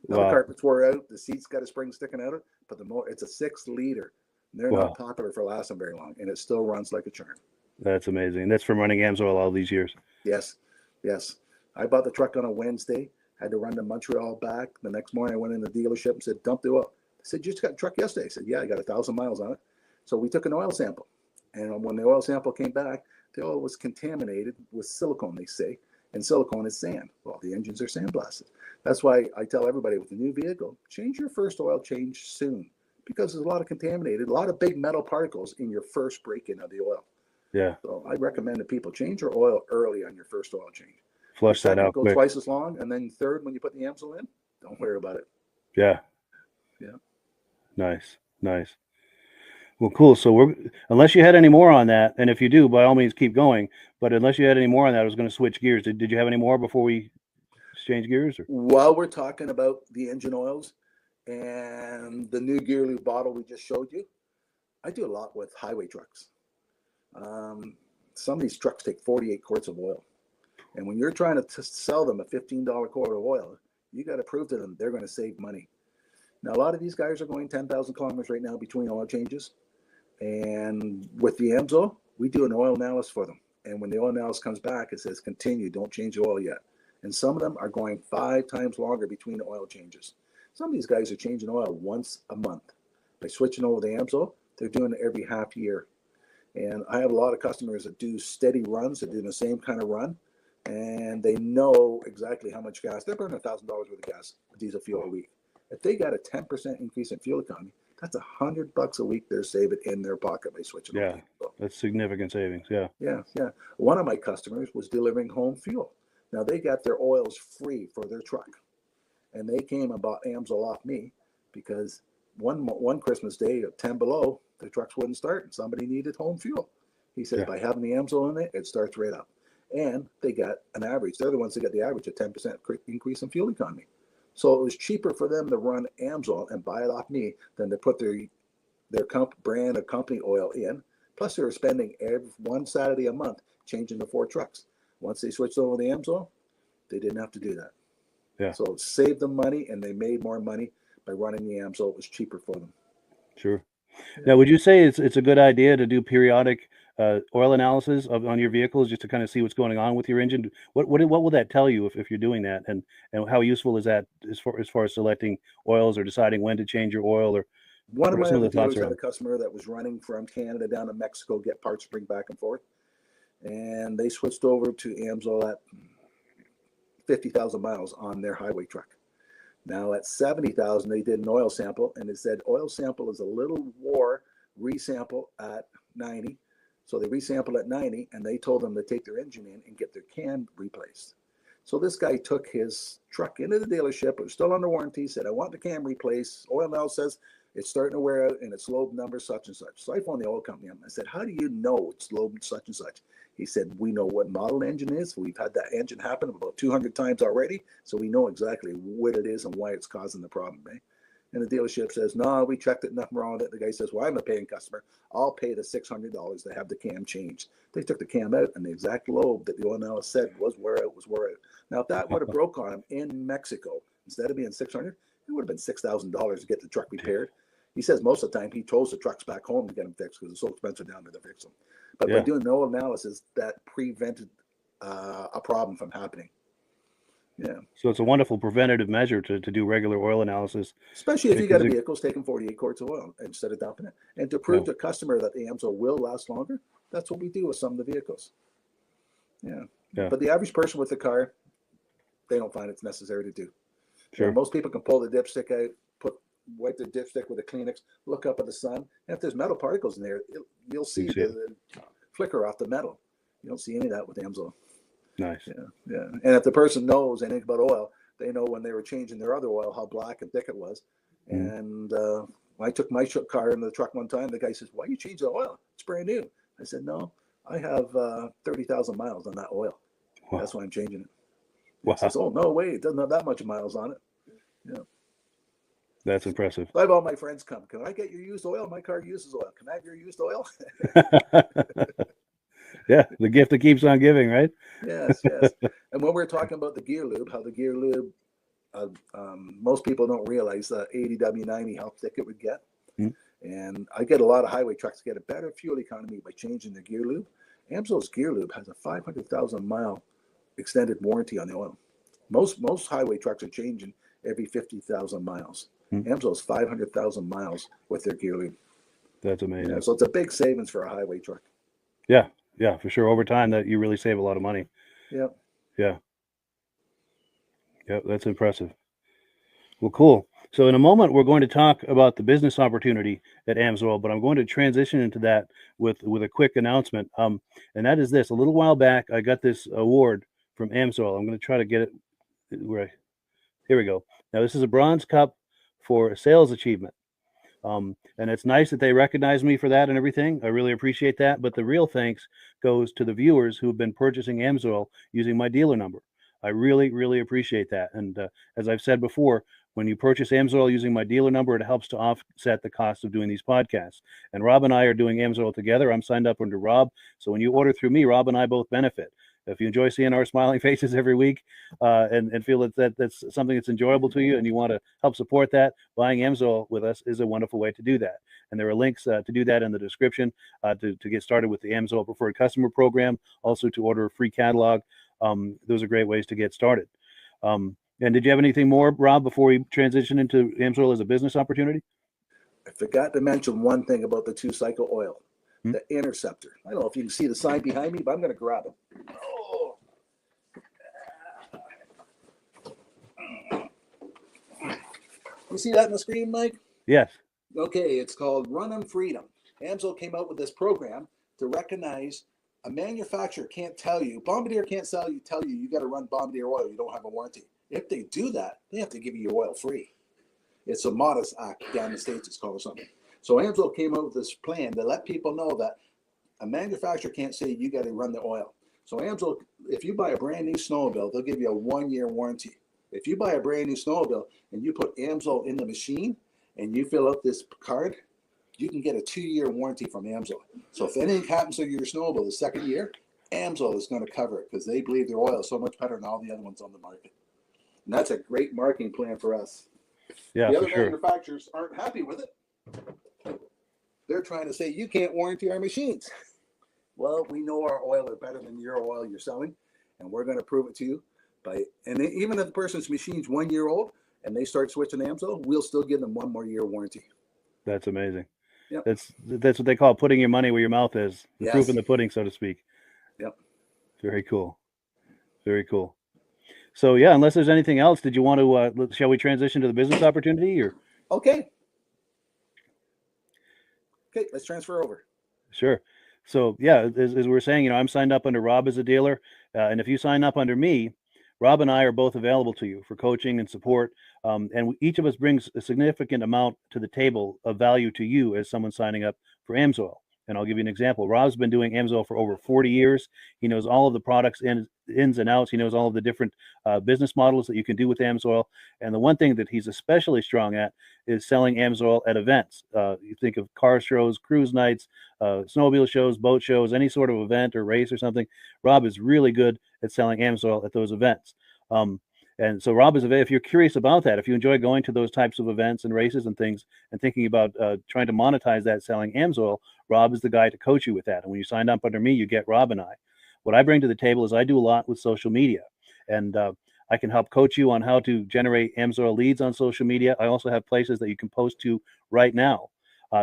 Now the carpets wore out, the seats got a spring sticking out of it, but it's a 6-liter. They're not popular for lasting very long, and it still runs like a charm. That's amazing. That's from running AMSOIL all these years. Yes, yes. I bought the truck on a Wednesday, had to run to Montreal back. The next morning I went in the dealership and said, dump the oil. I said, you just got a truck yesterday? I said, yeah, I got 1,000 miles on it. So we took an oil sample. And when the oil sample came back, the oil was contaminated with silicone, they say. And silicone is sand. Well, the engines are sandblasted. That's why I tell everybody with a new vehicle, change your first oil change soon. Because there's a lot of contaminated, a lot of big metal particles in your first break-in of the oil. Yeah. So I recommend that people change your oil early on your first oil change. Flush that out quick. Go twice as long, and then third, when you put the AMSO in, don't worry about it. Yeah. Yeah. Nice. Well, cool. So unless you had any more on that, and if you do, by all means, keep going. But unless you had any more on that, I was going to switch gears. Did you have any more before we exchange gears? Or? While we're talking about the engine oils and the new gear lube bottle we just showed you, I do a lot with highway trucks. Some of these trucks take 48 quarts of oil. And when you're trying to sell them a $15 quart of oil, you got to prove to them they're going to save money. Now, a lot of these guys are going 10,000 kilometers right now between oil changes. And with the AMSO, we do an oil analysis for them. And when the oil analysis comes back, it says, continue, don't change the oil yet. And some of them are going 5 times longer between oil changes. Some of these guys are changing oil once a month. By switching over to AMSOIL, they're doing it every half year. And I have a lot of customers that do steady runs, that do the same kind of run, and they know exactly how much gas. They're burning $1,000 worth of gas, diesel fuel a week. If they got a 10% increase in fuel economy, that's $100 a week they're saving in their pocket by switching over. Yeah, that's significant savings. Yeah. Yeah. One of my customers was delivering home fuel. Now they got their oils free for their truck, and they came and bought AMSOIL off me because one Christmas day at 10 below, the trucks wouldn't start and somebody needed home fuel. He said, by having the AMSOIL in it starts right up. And they got an average. They're the ones that got the average of 10% increase in fuel economy. So it was cheaper for them to run AMSOIL and buy it off me than to put their brand of company oil in. Plus, they were spending one Saturday a month changing the 4 trucks. Once they switched over to the AMSOIL, they didn't have to do that. Yeah. So it saved them money, and they made more money by running the AMSOIL. It was cheaper for them. Sure. Now, would you say it's a good idea to do periodic oil analysis on your vehicles just to kind of see what's going on with your engine? What will that tell you if you're doing that, and how useful is that as far as selecting oils or deciding when to change your oil? Or one of my other dealers had a customer that was running from Canada down to Mexico, get parts, bring back and forth, and they switched over to AMSOIL at 50,000 miles on their highway truck. Now at 70,000, they did an oil sample, and it said oil sample is a little war resample at 90. So they resampled at 90, and they told them to take their engine in and get their cam replaced. So this guy took his truck into the dealership. It was still under warranty. Said, I want the cam replaced. Oil now says it's starting to wear out, and it's lobe number such and such. So I phoned the oil company up. I said, how do you know it's lobe such and such? He said, we know what model engine is. We've had that engine happen about 200 times already, so we know exactly what it is and why it's causing the problem. Eh? And the dealership says, no, we checked it, nothing wrong with it. The guy says, well, I'm a paying customer. I'll pay the $600 to have the cam changed. They took the cam out, and the exact lobe that the oil analyst said was wear out. Now, if that would have broke on him in Mexico, instead of being $600, it would have been $6,000 to get the truck repaired. He says most of the time he tows the trucks back home to get them fixed because it's so expensive down there to fix them. But by doing no analysis, that prevented a problem from happening. Yeah. So it's a wonderful preventative measure to do regular oil analysis. Especially if you got a vehicle taking 48 quarts of oil instead of dumping it. And to prove to a customer that the AMSOIL will last longer, that's what we do with some of the vehicles. Yeah. But the average person with a car, they don't find it's necessary to do. Sure. You know, most people can pull the dipstick out, wipe the dipstick with a Kleenex, look up at the sun, and if there's metal particles in there, you'll see the flicker off the metal. You don't see any of that with AMSOIL. Nice. Yeah. And if the person knows anything about oil, they know when they were changing their other oil how black and thick it was. And when I took my car into the truck one time, the guy says, why you change the oil? It's brand new. I said, no, I have 30,000 miles on that oil. Wow. That's why I'm changing it. Wow. He says, oh, no way, it doesn't have that much miles on it. Yeah. That's impressive. I have all my friends come. Can I get your used oil? My car uses oil. Can I have your used oil? Yeah, the gift that keeps on giving, right? Yes. And when we're talking about the gear lube, how the gear lube, most people don't realize the 80W90, how thick it would get. And I get a lot of highway trucks to get a better fuel economy by changing their gear lube. AMSOIL's gear lube has a 500,000 mile extended warranty on the oil. Most highway trucks are changing every 50,000 miles. AMSOIL's 500,000 miles with their gear lube. That's amazing. Yeah, so it's a big savings for a highway truck. Yeah, for sure. Over time, that you really save a lot of money. Yeah, that's impressive. Well, cool. So in a moment, we're going to talk about the business opportunity at AMSOIL, but I'm going to transition into that with a quick announcement. And that is this. A little while back, I got this award from AMSOIL. I'm going to try to get it right. Here we go. Now, this is a bronze cup for sales achievement. And it's nice that they recognize me for that and everything. I really appreciate that. But the real thanks goes to the viewers who have been purchasing AMSOIL using my dealer number. I really, really appreciate that. And as I've said before, when you purchase AMSOIL using my dealer number, it helps to offset the cost of doing these podcasts. And Rob and I are doing AMSOIL together. I'm signed up under Rob. So when you order through me, Rob and I both benefit. If you enjoy seeing our smiling faces every week and feel that's something that's enjoyable to you and you want to help support that, buying AMSOIL with us is a wonderful way to do that. And there are links to do that in the description to get started with the AMSOIL Preferred Customer Program, also to order a free catalog those are great ways to get started. And did you have anything more, Rob, before we transition into AMSOIL as a business opportunity? I forgot to mention one thing about the 2-cycle oil, the Interceptor. I don't know if you can see the sign behind me, but I'm going to grab it. Oh. You see that on the screen, Mike? Yes. Okay, it's called Run on Freedom. AMSOIL came out with this program to recognize a manufacturer can't tell you, Bombardier can't tell you got to run Bombardier oil, you don't have a warranty. If they do that, they have to give you your oil free. It's a modest act down in the States, it's called or something. So AMSOIL came out with this plan to let people know that a manufacturer can't say you got to run the oil. So AMSOIL, if you buy a brand new snowmobile, they'll give you a 1-year warranty. If you buy a brand new snowmobile and you put AMSOIL in the machine and you fill out this card, you can get a 2-year warranty from AMSOIL. So if anything happens to your snowmobile the second year, AMSOIL is going to cover it because they believe their oil is so much better than all the other ones on the market. And that's a great marketing plan for us. Yeah, the for other sure. manufacturers aren't happy with it. They're trying to say, you can't warranty our machines. Well, we know our oil is better than your oil you're selling, and we're going to prove it to you. And even if the person's machine's 1 year old and they start switching to AMSOIL, we'll still give them 1 more year warranty. That's amazing. Yep. That's what they call putting your money where your mouth is. The Yes. proof in the pudding, so to speak. Yep. Very cool. Very cool. So yeah, unless there's anything else, did you want to? Shall we transition to the business opportunity? Or Okay, let's transfer over. sure. So yeah, as we were saying, I'm signed up under Rob as a dealer, and if you sign up under me, Rob and I are both available to you for coaching and support. And each of us brings a significant amount to the table of value to you as someone signing up for AMSOIL. And I'll give you an example. Rob's been doing AMSOIL for over 40 years. He knows all of the products ins and outs. He knows all of the different business models that you can do with AMSOIL. And the one thing that he's especially strong at is selling AMSOIL at events. You think of car shows, cruise nights, snowmobile shows, boat shows, any sort of event or race or something. Rob is really good at selling AMSOIL at those events. And so Rob is available. If you're curious about that, if you enjoy going to those types of events and races and things and thinking about trying to monetize that selling AMSOIL, Rob is the guy to coach you with that. And when you signed up under me, you get Rob and I. What I bring to the table is I do a lot with social media, and I can help coach you on how to generate AMSOIL leads on social media. I also have places that you can post to right now.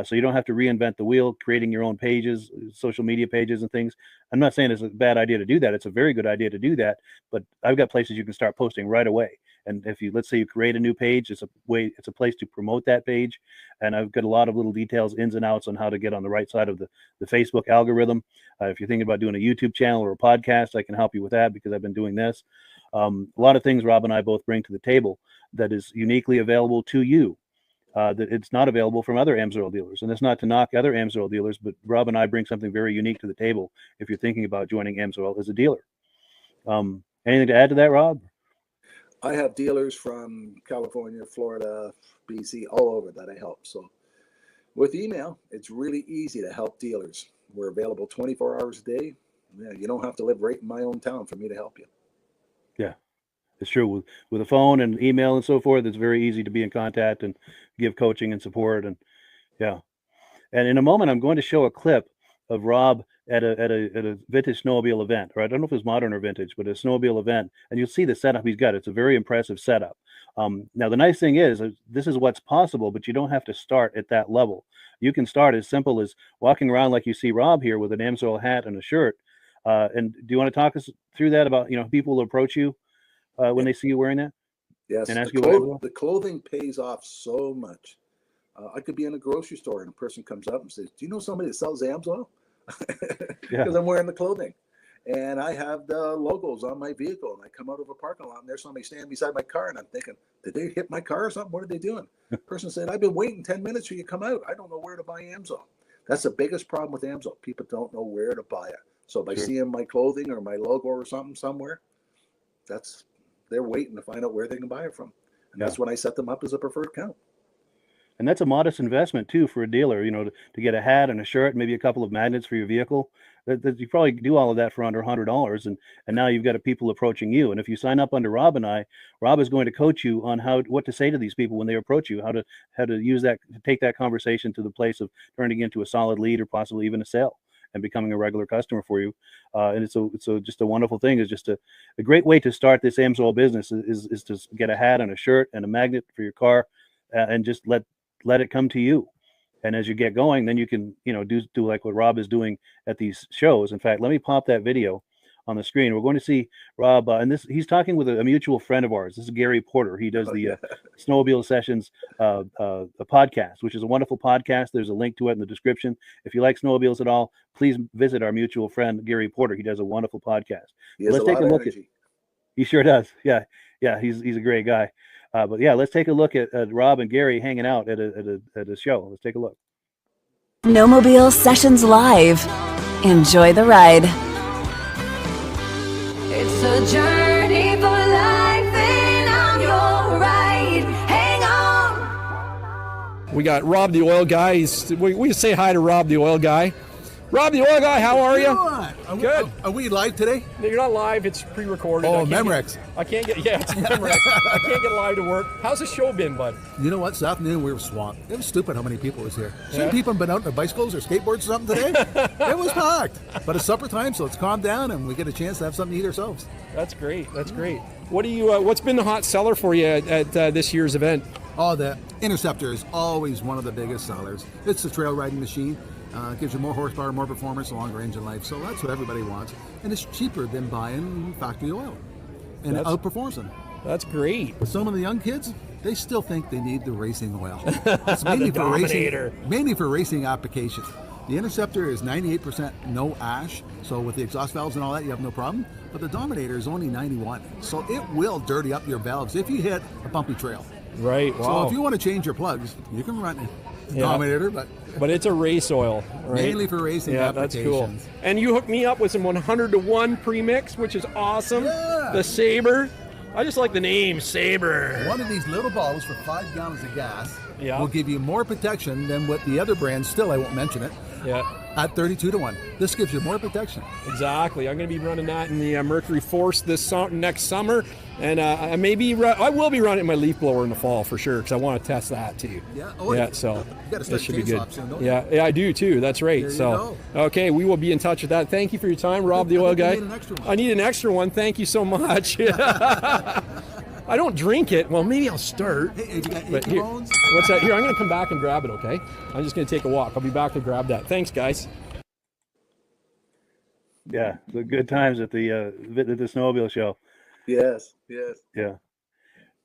So you don't have to reinvent the wheel, creating your own pages, social media pages and things. I'm not saying it's a bad idea to do that. It's a very good idea to do that. But I've got places you can start posting right away. And if you, let's say you create a new page, it's a place to promote that page. And I've got a lot of little details, ins and outs on how to get on the right side of the Facebook algorithm. If you're thinking about doing a YouTube channel or a podcast, I can help you with that because I've been doing this. A lot of things Rob and I both bring to the table that is uniquely available to you. That it's not available from other AMSOIL dealers. And it's not to knock other AMSOIL dealers, but Rob and I bring something very unique to the table if you're thinking about joining AMSOIL as a dealer. Anything to add to that, Rob? I have dealers from California, Florida, BC, all over that I help. So with email, it's really easy to help dealers. We're available 24 hours a day. Yeah, you don't have to live right in my own town for me to help you. Yeah. It's true. With a phone and email and so forth, it's very easy to be in contact and give coaching and support. And yeah. And in a moment, I'm going to show a clip of Rob at a vintage snowmobile event, or I don't know if it's modern or vintage, but a snowmobile event. And you'll see the setup he's got. It's a very impressive setup. Now, the nice thing is this is what's possible, but you don't have to start at that level. You can start as simple as walking around like you see Rob here with an AMSOIL hat and a shirt. And do you want to talk us through that about, people will approach you when they see you wearing that? Yes, And ask the clothing pays off so much. I could be in a grocery store and a person comes up and says, do you know somebody that sells AMSOIL? Because I'm wearing the clothing. And I have the logos on my vehicle. And I come out of a parking lot and there's somebody standing beside my car. And I'm thinking, did they hit my car or something? What are they doing? The person said, I've been waiting 10 minutes for you to come out. I don't know where to buy AMSOIL. That's the biggest problem with AMSOIL. People don't know where to buy it. So by seeing my clothing or my logo or something somewhere, they're waiting to find out where they can buy it from. And that's when I set them up as a preferred account. And that's a modest investment too for a dealer, to get a hat and a shirt, maybe a couple of magnets for your vehicle. That you probably do all of that for under $100, and now you've got people approaching you. And if you sign up under Rob and I, Rob is going to coach you on what to say to these people when they approach you, how to use that, to take that conversation to the place of turning into a solid lead or possibly even a sale. and becoming a regular customer for you. And it's just a wonderful thing. It's just a great way to start this AMSOIL business is to get a hat and a shirt and a magnet for your car, and just let it come to you. And as you get going, then you can, do like what Rob is doing at these shows. In fact, let me pop that video on the screen. We're going to see Rob, and he's talking with a mutual friend of ours. This is Gary Porter. He does the Snowmobile Sessions a podcast, which is a wonderful podcast. There's a link to it in the description. If you like snowmobiles at all, please visit our mutual friend Gary Porter. He does a wonderful podcast. Let's take a look at. He sure does. Yeah, he's a great guy. But yeah, let's take a look at Rob and Gary hanging out at a show. Let's take a look. Snowmobile Sessions Live. Enjoy the ride. It's a journey for life, and I'm your ride. Hang on. We got Rob the Oil Guy. We say hi to Rob the Oil Guy. Rob the Oil Guy, how are you? Good. Are we live today? No, you're not live. It's pre-recorded. Oh, Memorex. It's Memorex. I can't get live to work. How's the show been, bud? You know what? This afternoon we were swamped. It was stupid how many people was here. Yeah. Some people have been out on their bicycles or skateboards or something today. It was packed. But it's supper time, so it's calmed down and we get a chance to have something to eat ourselves. That's great. That's great. What do you? What's been the hot seller for you at this year's event? Oh, the Interceptor is always one of the biggest sellers. It's the trail riding machine. Gives you more horsepower, more performance, a longer engine life. So that's what everybody wants. And it's cheaper than buying factory oil. And it outperforms them. That's great. Some of the young kids, they still think they need the racing oil. It's mainly for racing applications. The Interceptor is 98% no ash. So with the exhaust valves and all that, you have no problem. But the Dominator is only 91. So it will dirty up your valves if you hit a bumpy trail. Right. Wow. So if you want to change your plugs, you can run a Dominator, but it's a race oil, right? Mainly for racing applications. That's cool. And you hooked me up with some 100-to-1 premix, which is awesome. Yeah. The Sabre. I just like the name Sabre. One of these little bottles for 5 gallons of gas will give you more protection than what the other brands, still I won't mention it, at 32-to-1. This gives you more protection. Exactly. I'm going to be running that in the Mercury Force next summer. And I will be running my leaf blower in the fall for sure, because I want to test that too. Yeah. So you got to start should be good. Soon, don't you? Yeah, I do too. That's right. There you so go. Okay, we will be in touch with that. Thank you for your time, Rob the Oil Guy. I need an extra one. Thank you so much. I don't drink it. Well, maybe I'll start. Hey, you got but here, what's that? Here, I'm going to come back and grab it. Okay. I'm just going to take a walk. I'll be back to grab that. Thanks, guys. Yeah, the good times at the snowmobile show. Yes. Yeah.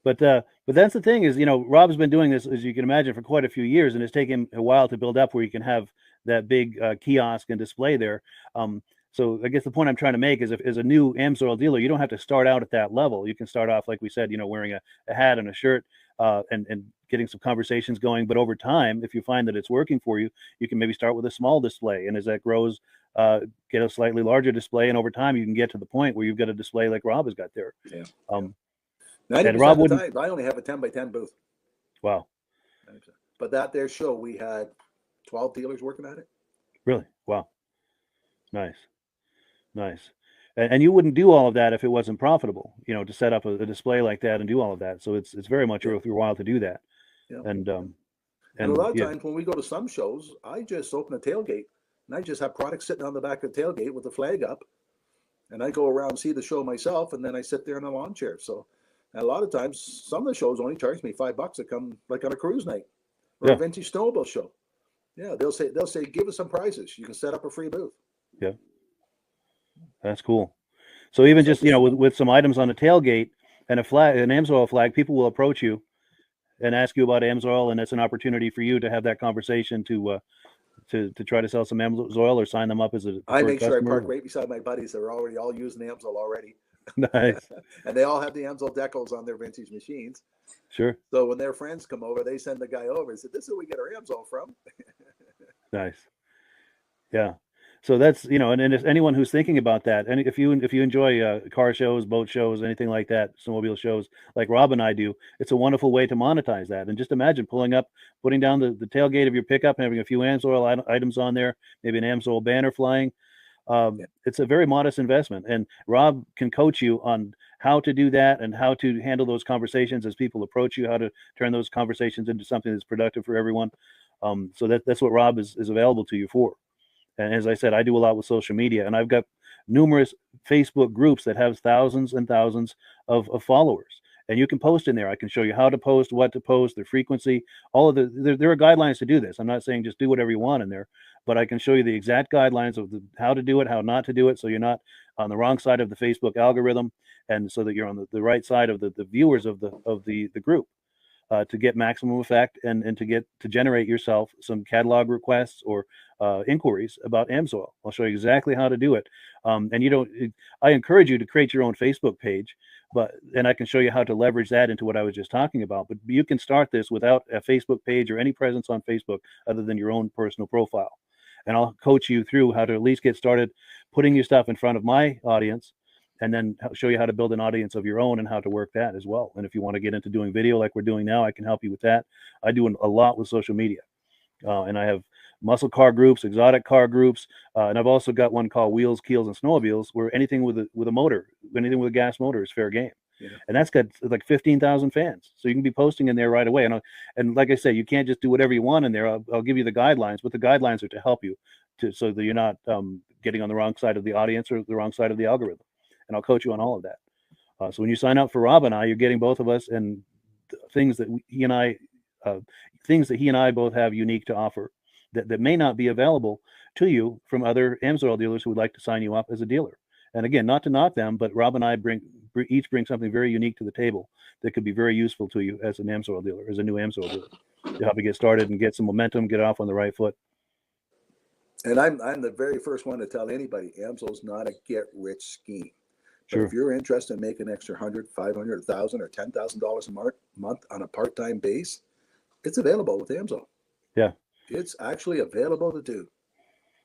But that's the thing is, Rob's been doing this, as you can imagine, for quite a few years, and it's taken a while to build up where you can have that big kiosk and display there. So I guess the point I'm trying to make is, if as a new AMSOIL dealer, you don't have to start out at that level. You can start off, like we said, wearing a hat and a shirt, and getting some conversations going. But over time, if you find that it's working for you, you can maybe start with a small display, and as that grows, get a slightly larger display, and over time you can get to the point where you've got a display like Rob has got there. Yeah. 90% and Rob of the wouldn't. I only have a 10x10 booth. Wow. But that there show, we had 12 dealers working at it. Really? Wow. Nice. And you wouldn't do all of that if it wasn't profitable, to set up a display like that and do all of that. So it's very much worth your while to do that. Yeah. And a lot of times when we go to some shows, I just open a tailgate and I just have products sitting on the back of the tailgate with the flag up, and I go around and see the show myself, and then I sit there in a lawn chair. So a lot of times, some of the shows only charge me $5 to come, like on a cruise night or a Vintage Snowmobile show. Yeah, they'll say, give us some prizes. You can set up a free booth. Yeah. That's cool. So even just, with some items on the tailgate and an AMSOIL flag, people will approach you and ask you about AMSOIL, and it's an opportunity for you to have that conversation to try to sell some AMSOIL or sign them up as a I make sure customer. I park right beside my buddies that are already all using AMSOIL already. Nice. And they all have the AMSOIL decals on their vintage machines. Sure. So when their friends come over, they send the guy over and say, "This is where we get our AMSOIL from." Nice. Yeah. So that's, and if anyone who's thinking about that, and if you enjoy car shows, boat shows, anything like that, snowmobile shows like Rob and I do, it's a wonderful way to monetize that. And just imagine putting down the tailgate of your pickup and having a few AMSOIL items on there, maybe an AMSOIL banner flying. It's a very modest investment, and Rob can coach you on how to do that and how to handle those conversations as people approach you, how to turn those conversations into something that's productive for everyone. So that's what Rob is available to you for. And as I said, I do a lot with social media, and I've got numerous Facebook groups that have thousands and thousands of followers. And you can post in there. I can show you how to post, what to post, the frequency, all of there are guidelines to do this. I'm not saying just do whatever you want in there, but I can show you the exact guidelines of how to do it, how not to do it, so you're not on the wrong side of the Facebook algorithm, and so that you're on the right side of the viewers of the group. To get maximum effect and to generate yourself some catalog requests or inquiries about AMSOIL. I'll show you exactly how to do it. I encourage you to create your own Facebook page, and I can show you how to leverage that into what I was just talking about. But you can start this without a Facebook page or any presence on Facebook other than your own personal profile. And I'll coach you through how to at least get started putting your stuff in front of my audience, and then show you how to build an audience of your own and how to work that as well. And if you want to get into doing video like we're doing now, I can help you with that. I do a lot with social media. And I have muscle car groups, exotic car groups, and I've also got one called Wheels, Keels, and Snowmobiles, where anything with a motor, anything with a gas motor is fair game. Yeah. And that's got like 15,000 fans. So you can be posting in there right away. And like I say, you can't just do whatever you want in there. I'll give you the guidelines, but the guidelines are to help you so that you're not getting on the wrong side of the audience or the wrong side of the algorithm. And I'll coach you on all of that. So when you sign up for Rob and I, you're getting both of us and things that he and I both have unique to offer that may not be available to you from other AMSOIL dealers who would like to sign you up as a dealer. And again, not to knock them, but Rob and I each bring something very unique to the table that could be very useful to you as an AMSOIL dealer, as a new AMSOIL dealer, to help you get started and get some momentum, get off on the right foot. And I'm the very first one to tell anybody AMSOIL's not a get-rich scheme. But Sure. if you're interested in making an extra $100, $500, $1,000, or $10,000 a month on a part-time base, it's available with AMSOIL. Yeah. It's actually available to do.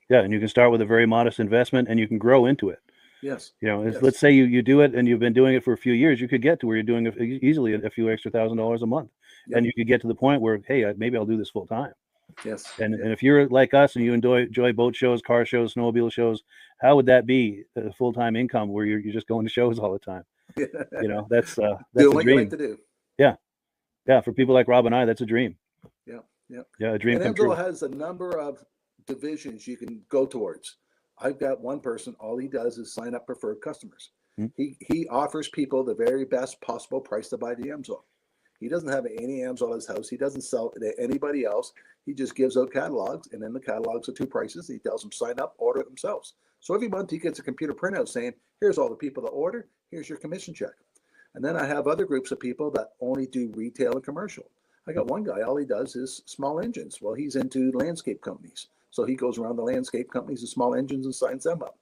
Yeah, and you can start with a very modest investment, and you can grow into it. Yes. Yes. Let's say you do it, and you've been doing it for a few years. You could get to where you're doing easily a few extra $1,000 a month, yep. And you could get to the point where, hey, maybe I'll do this full time. Yes. And if you're like us and you enjoy boat shows, car shows, snowmobile shows, how would that be a full-time income where you're just going to shows all the time? That's a what dream. You like to do. Yeah. For people like Rob and I, that's a dream. Yeah, a dream and come true. AMSOIL has a number of divisions you can go towards. I've got one person, all he does is sign up preferred customers. Mm-hmm. He offers people the very best possible price to buy the AMSOIL. He doesn't have any AMSOIL at his house. He doesn't sell it to anybody else. He just gives out catalogs, and then the catalogs are 2 prices. He tells them sign up, order it themselves. So every month he gets a computer printout saying, here's all the people that order, here's your commission check. And then I have other groups of people that only do retail and commercial. I got one guy, all he does is small engines. Well, he's into landscape companies. So he goes around the landscape companies with small engines and signs them up.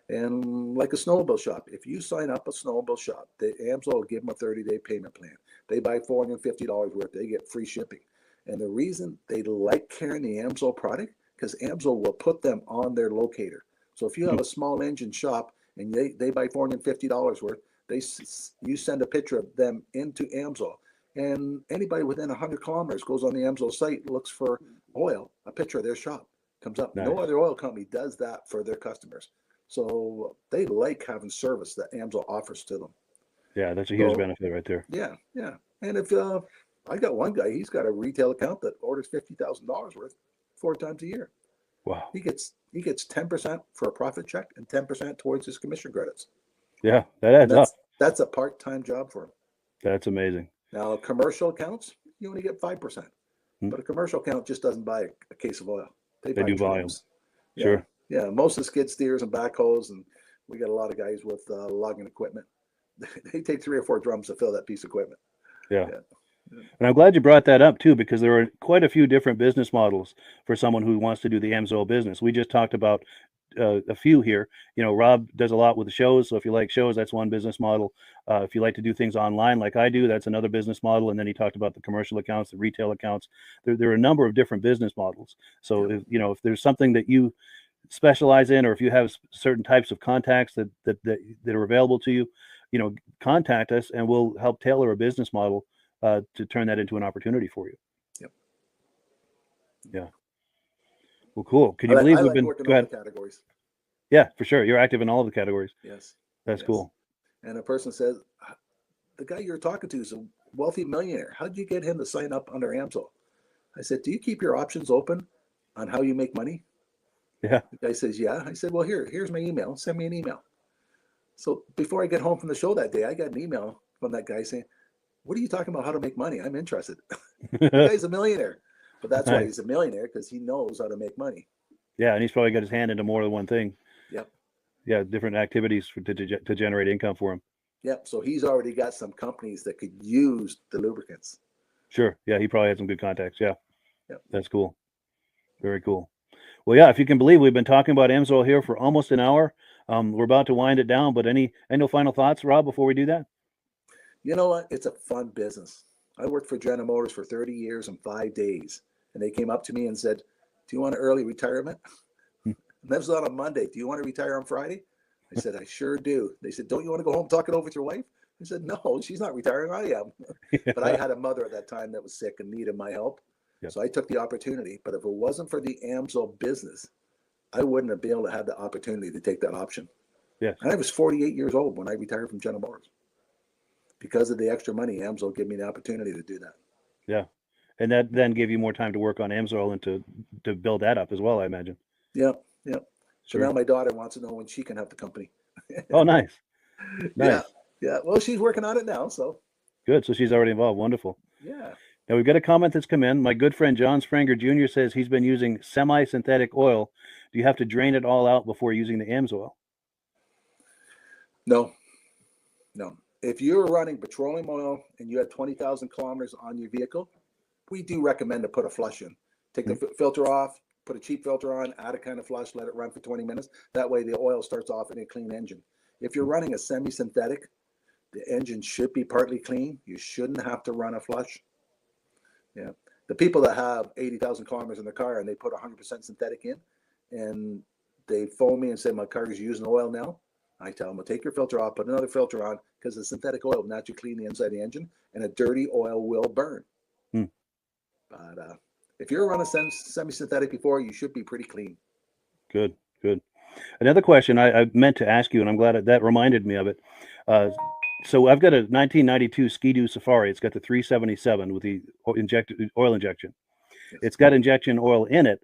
And like a snowmobile shop, if you sign up a snowmobile shop, the AMSOIL will give them a 30-day payment plan. They buy $450 worth, they get free shipping. And the reason they like carrying the AMSOIL product, because AMSOIL will put them on their locator. So if you have a small engine shop and they buy $450 worth, you send a picture of them into AMSOIL. And anybody within 100 kilometers goes on the AMSOIL site, looks for oil, a picture of their shop comes up. Nice. No other oil company does that for their customers. So they like having service that AMSOIL offers to them. Yeah, that's a huge benefit right there. Yeah. And if I got one guy, he's got a retail account that orders $50,000 worth 4 times a year. Wow. He gets 10% for a profit check and 10% towards his commission credits. Yeah, that adds up. That's a part-time job for him. That's amazing. Now, commercial accounts, you only get 5%. But a commercial account just doesn't buy a case of oil. They do volumes. Yeah. Sure. Yeah, most of the skid steers and backhoes, and we got a lot of guys with logging equipment. They take 3 or 4 drums to fill that piece of equipment. Yeah. And I'm glad you brought that up too, because there are quite a few different business models for someone who wants to do the AMSOIL business. We just talked about a few here. Rob does a lot with the shows. So if you like shows, that's one business model. If you like to do things online like I do, that's another business model. And then he talked about the commercial accounts, the retail accounts. There are a number of different business models. So if there's something that you specialize in, or if you have certain types of contacts that are available to you, contact us and we'll help tailor a business model to turn that into an opportunity for you. Yep. Yeah. Well, cool. Can you believe we've been working in all the categories? Yeah, for sure. You're active in all of the categories. Yes. That's cool. And a person says, the guy you're talking to is a wealthy millionaire. How did you get him to sign up under AMSOIL? I said, do you keep your options open on how you make money? Yeah. The guy says, yeah. I said, well, here's my email. Send me an email. So before I get home from the show that day, I got an email from that guy saying, what are you talking about how to make money? I'm interested. The guy's a millionaire. But that's why Nice. he's a millionaire, because he knows how to make money. Yeah, and he's probably got his hand into more than one thing. Yep. Yeah, different activities to generate income for him. Yep. So he's already got some companies that could use the lubricants. Sure. Yeah, he probably had some good contacts. Yeah. Yep. That's cool. Very cool. Well, yeah, if you can believe, we've been talking about AMSOIL here for almost an hour. We're about to wind it down, but any final thoughts, Rob, before we do that? You know what? It's a fun business. I worked for General Motors for 30 years and 5 days. And they came up to me and said, do you want an early retirement? And that was on a Monday. Do you want to retire on Friday? I said, I sure do. They said, don't you want to go home and talk it over with your wife? I said, no, she's not retiring. I am. But I had a mother at that time that was sick and needed my help. Yep. So I took the opportunity. But if it wasn't for the AMSOIL business, I wouldn't have been able to have the opportunity to take that option. Yes. And I was 48 years old when I retired from General Motors. Because of the extra money, AMSOIL gave me the opportunity to do that. Yeah. And that then gave you more time to work on AMSOIL and to build that up as well, I imagine. Yep. So Sure. now my daughter wants to know when she can have the company. Oh, nice. Nice. Yeah. Well, she's working on it now. So Good. So she's already involved. Wonderful. yeah. Now we've got a comment that's come in. My good friend John Spranger Jr. says he's been using semi-synthetic oil. Do you have to drain it all out before using the AMSOIL? No. If you're running petroleum oil and you have 20,000 kilometers on your vehicle, we do recommend to put a flush in. Take the filter off, put a cheap filter on, add a kind of flush, let it run for 20 minutes. That way the oil starts off in a clean engine. If you're running a semi-synthetic, the engine should be partly clean. You shouldn't have to run a flush. Yeah. The people that have 80,000 kilometers in their car and they put 100% synthetic in and they phone me and say, my car is using oil now. I tell them, well, take your filter off, put another filter on, because the synthetic oil will naturally clean the inside of the engine, and a dirty oil will burn. But if you're running semi-synthetic before, you should be pretty clean. Good. Another question I meant to ask you, and I'm glad that reminded me of it. So I've got a 1992 Ski-Doo Safari. It's got the 377 with the oil injection. Yes. It's got injection oil in it.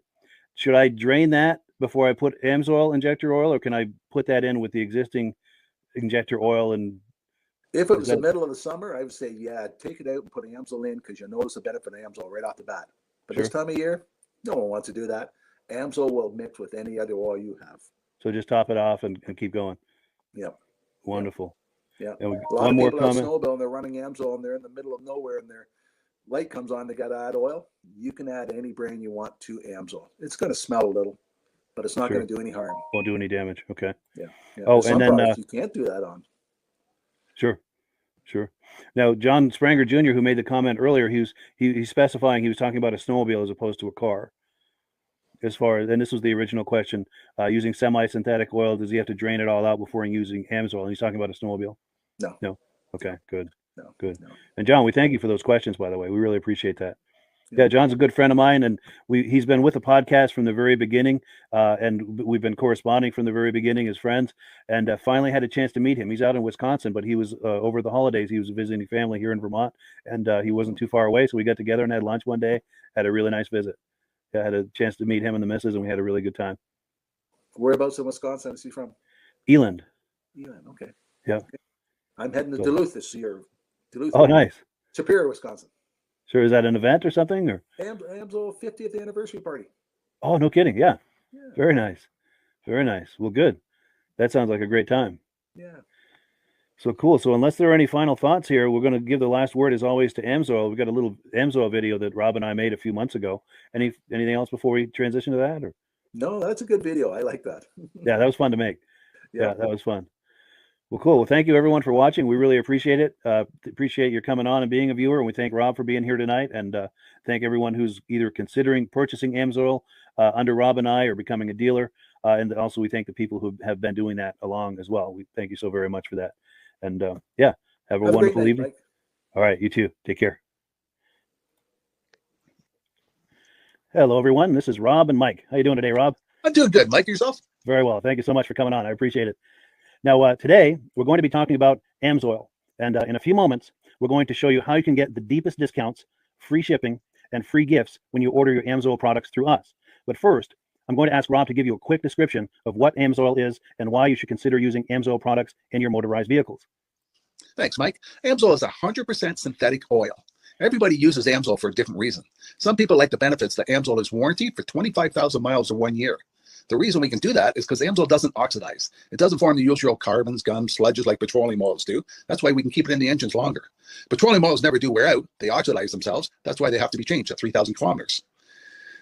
Should I drain that before I put AMSOIL injector oil, or can I put that in with the existing injector oil? And if it was the middle of the summer, I would say, yeah, take it out and put AMSOIL in, because you'll notice the benefit of AMSOIL right off the bat. But this time of year, no one wants to do that. AMSOIL will mix with any other oil you have. So just top it off and keep going. Yep. Wonderful. Yeah. And a lot one of more people have comment. snowmobile and they're running AMSOIL and they're in the middle of nowhere and their light comes on, they got to add oil. You can add any brand you want to AMSOIL. It's going to smell a little, but it's not going to do any harm. Won't do any damage. Okay. Yeah. Oh, There's and some then products you can't do that on. Sure. Now, John Spranger Jr., who made the comment earlier, he's specifying he was talking about a snowmobile as opposed to a car. As far as, and this was the original question, using semi-synthetic oil, does he have to drain it all out before using AMSOIL? And he's talking about a snowmobile. No. Okay. Good. No. Good. No. And John, we thank you for those questions, by the way. We really appreciate that. Yeah, John's a good friend of mine, and he's been with the podcast from the very beginning, and we've been corresponding from the very beginning as friends, and finally had a chance to meet him. He's out in Wisconsin, but he was over the holidays. He was visiting family here in Vermont, and he wasn't too far away, so we got together and had lunch one day. Had a really nice visit. I had a chance to meet him and the missus, and we had a really good time. Whereabouts in Wisconsin is he from? Eland. Okay. Yeah. Okay. I'm heading to Duluth this year. Oh, nice. Superior, Wisconsin. Sure. Is that an event or something? Or AMSOIL 50th anniversary party. Oh, no kidding. Yeah. Very nice. Very nice. Well, good. That sounds like a great time. Yeah. So cool. So unless there are any final thoughts here, we're going to give the last word, as always, to AMSOIL. We've got a little AMSOIL video that Rob and I made a few months ago. Anything else before we transition to that? Or? No, that's a good video. I like that. Yeah, that was fun to make. Yeah, that was fun. Well, cool. Well, thank you everyone for watching. We really appreciate it. Appreciate your coming on and being a viewer. And we thank Rob for being here tonight. And thank everyone who's either considering purchasing AMSOIL under Rob and I or becoming a dealer. And also we thank the people who have been doing that along as well. We thank you so very much for that. And have a wonderful evening. Mike. All right. You too. Take care. Hello, everyone. This is Rob and Mike. How you doing today, Rob? I'm doing good. Mike, yourself? Very well. Thank you so much for coming on. I appreciate it. Now, today, we're going to be talking about AMSOIL. And in a few moments, we're going to show you how you can get the deepest discounts, free shipping, and free gifts when you order your AMSOIL products through us. But first, I'm going to ask Rob to give you a quick description of what AMSOIL is and why you should consider using AMSOIL products in your motorized vehicles. Thanks, Mike. AMSOIL is 100% synthetic oil. Everybody uses AMSOIL for a different reason. Some people like the benefits that AMSOIL is warranted for 25,000 miles or 1 year. The reason we can do that is because AMSOIL doesn't oxidize. It doesn't form the usual carbons, gums, sludges like petroleum oils do. That's why we can keep it in the engines longer. Petroleum oils never do wear out. They oxidize themselves. That's why they have to be changed at 3,000 kilometers.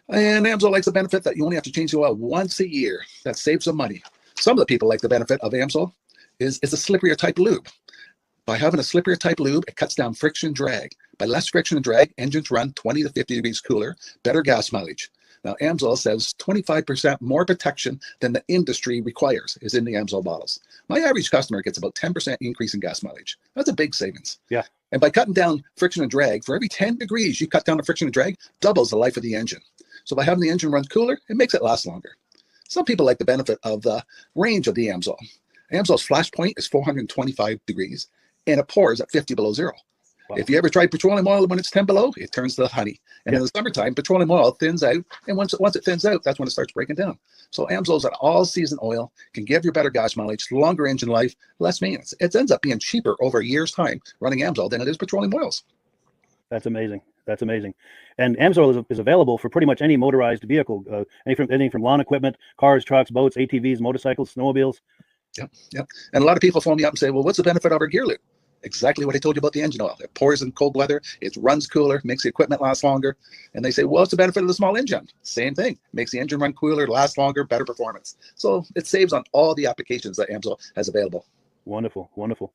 And AMSOIL likes the benefit that you only have to change the oil once a year. That saves some money. Some of the people like the benefit of AMSOIL is a slipperier type lube. By having a slipperier type lube, it cuts down friction and drag. By less friction and drag, engines run 20 to 50 degrees cooler, better gas mileage. Now, AMSOIL says 25% more protection than the industry requires is in the AMSOIL bottles. My average customer gets about 10% increase in gas mileage. That's a big savings. Yeah. And by cutting down friction and drag, for every 10 degrees you cut down the friction and drag, doubles the life of the engine. So by having the engine run cooler, it makes it last longer. Some people like the benefit of the range of the AMSOIL. AMSOIL's flash point is 425 degrees, and it pours at 50 below zero. Wow. If you ever tried petroleum oil when it's 10 below, it turns to honey. And in the summertime, petroleum oil thins out, and once it thins out, that's when it starts breaking down. So AMSOIL is an all-season oil, can give you better gas mileage, longer engine life, less maintenance. It ends up being cheaper over a year's time running AMSOIL than it is petroleum oils. That's amazing. That's amazing. And AMSOIL is available for pretty much any motorized vehicle, anything from lawn equipment, cars, trucks, boats, ATVs, motorcycles, snowmobiles. Yep. And a lot of people phone me up and say, well, what's the benefit of our gear lube? Exactly what I told you about the engine oil. It pours in cold weather, it runs cooler, makes the equipment last longer. And they say, well, what's the benefit of the small engine? Same thing. Makes the engine run cooler, last longer, better performance. So it saves on all the applications that AMSOIL has available. Wonderful, wonderful.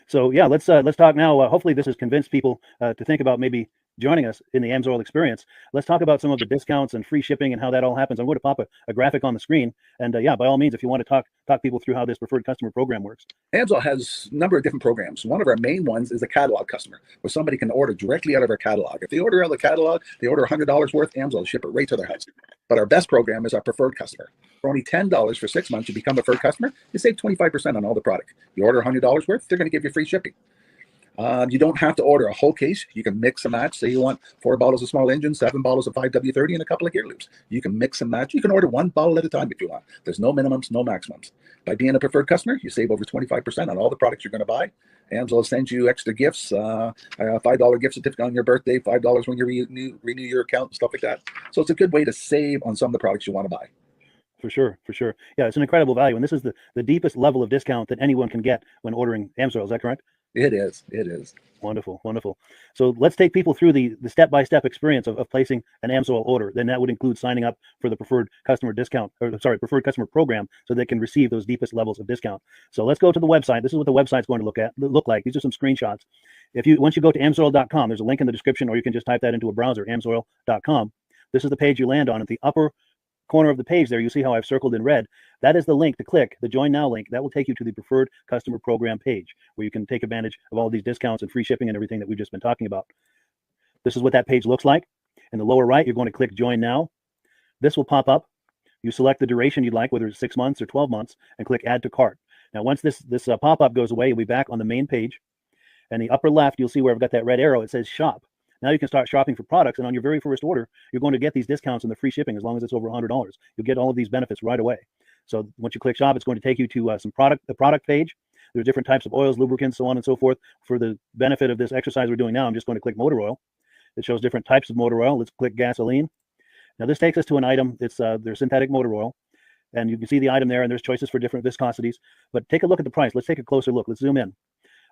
So yeah, let's talk now. Hopefully this has convinced people to think about maybe joining us in the AMSOIL experience. Let's talk about some of the discounts and free shipping and how that all happens. I'm going to pop a graphic on the screen. And yeah, by all means, if you want to talk people through how this preferred customer program works. AMSOIL has a number of different programs. One of our main ones is a catalog customer, where somebody can order directly out of our catalog. If they order out of the catalog, they order $100 worth, AMSOIL will ship it right to their house. But our best program is our preferred customer. For only $10 for 6 months, you become a preferred customer, you save 25% on all the product. You order $100 worth, they're going to give you free shipping. You don't have to order a whole case. You can mix and match. Say you want 4 bottles of small engine, 7 bottles of 5W30, and a couple of gear loops. You can mix and match. You can order 1 bottle at a time if you want. There's no minimums, no maximums. By being a preferred customer, you save over 25% on all the products you're going to buy. AMSOIL sends you extra gifts, a $5 gift certificate on your birthday, $5 when you renew your account, and stuff like that. So it's a good way to save on some of the products you want to buy. For sure. Yeah, it's an incredible value. And this is the deepest level of discount that anyone can get when ordering AMSOIL. Is that correct? It is. Wonderful. So let's take people through the step-by-step experience of placing an AMSOIL order. Then that would include signing up for the preferred customer preferred customer program, so they can receive those deepest levels of discount. So let's go to the website. This is what the website's going to look like. These are some screenshots. Once you go to amsoil.com, there's a link in the description, or you can just type that into a browser, amsoil.com. This is the page you land on. At the upper corner of the page there, you see how I've circled in red. That is the link to click, the Join Now link. That will take you to the preferred customer program page, where you can take advantage of all these discounts and free shipping and everything that we've just been talking about. This is what that page looks like. In the lower right, you're going to click Join Now. This will pop up. You select the duration you'd like, whether it's 6 months or 12 months, and click Add to Cart. Now, once this pop-up goes away, you'll be back on the main page. And the upper left, you'll see where I've got that red arrow. It says Shop. Now you can start shopping for products, and on your very first order, you're going to get these discounts and the free shipping as long as it's over $100. You'll get all of these benefits right away. So once you click Shop, it's going to take you to the product page. There's different types of oils, lubricants, so on and so forth. For the benefit of this exercise we're doing now, I'm just going to click motor oil. It shows different types of motor oil. Let's click gasoline. Now this takes us to an item. It's their synthetic motor oil, and you can see the item there, and there's choices for different viscosities. But take a look at the price. Let's take a closer look. Let's zoom in.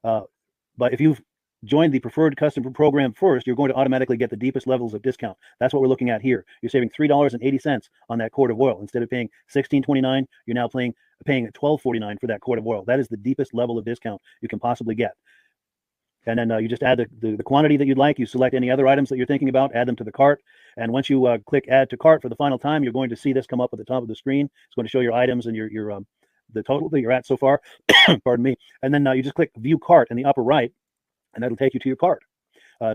But if you've joined the preferred customer program first, you're going to automatically get the deepest levels of discount. That's what we're looking at here. You're saving $3.80 on that quart of oil. Instead of paying $16.29, you're now paying $12.49 for that quart of oil. That is the deepest level of discount you can possibly get. And then you just add the quantity that you'd like. You select any other items that you're thinking about, add them to the cart. And once you click Add to Cart for the final time, you're going to see this come up at the top of the screen. It's going to show your items and your the total that you're at so far. Pardon me. And then you just click View Cart in the upper right, and that'll take you to your cart.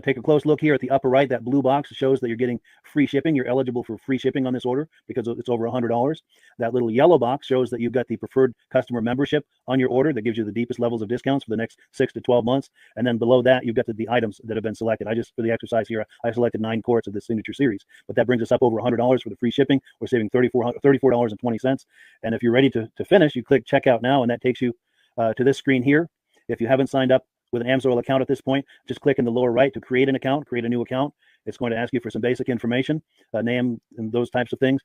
Take a close look here at the upper right. That blue box shows that you're getting free shipping. You're eligible for free shipping on this order because it's over $100. That little yellow box shows that you've got the preferred customer membership on your order that gives you the deepest levels of discounts for the next 6 to 12 months. And then below that, you've got the items that have been selected. For the exercise here, I selected 9 quarts of the signature series, but that brings us up over $100 for the free shipping. We're saving $34.20. And if you're ready to finish, you click checkout now, and that takes you to this screen here. If you haven't signed up with an AMSOIL account at this point, just click in the lower right to create an account, create a new account. It's going to ask you for some basic information, name and those types of things.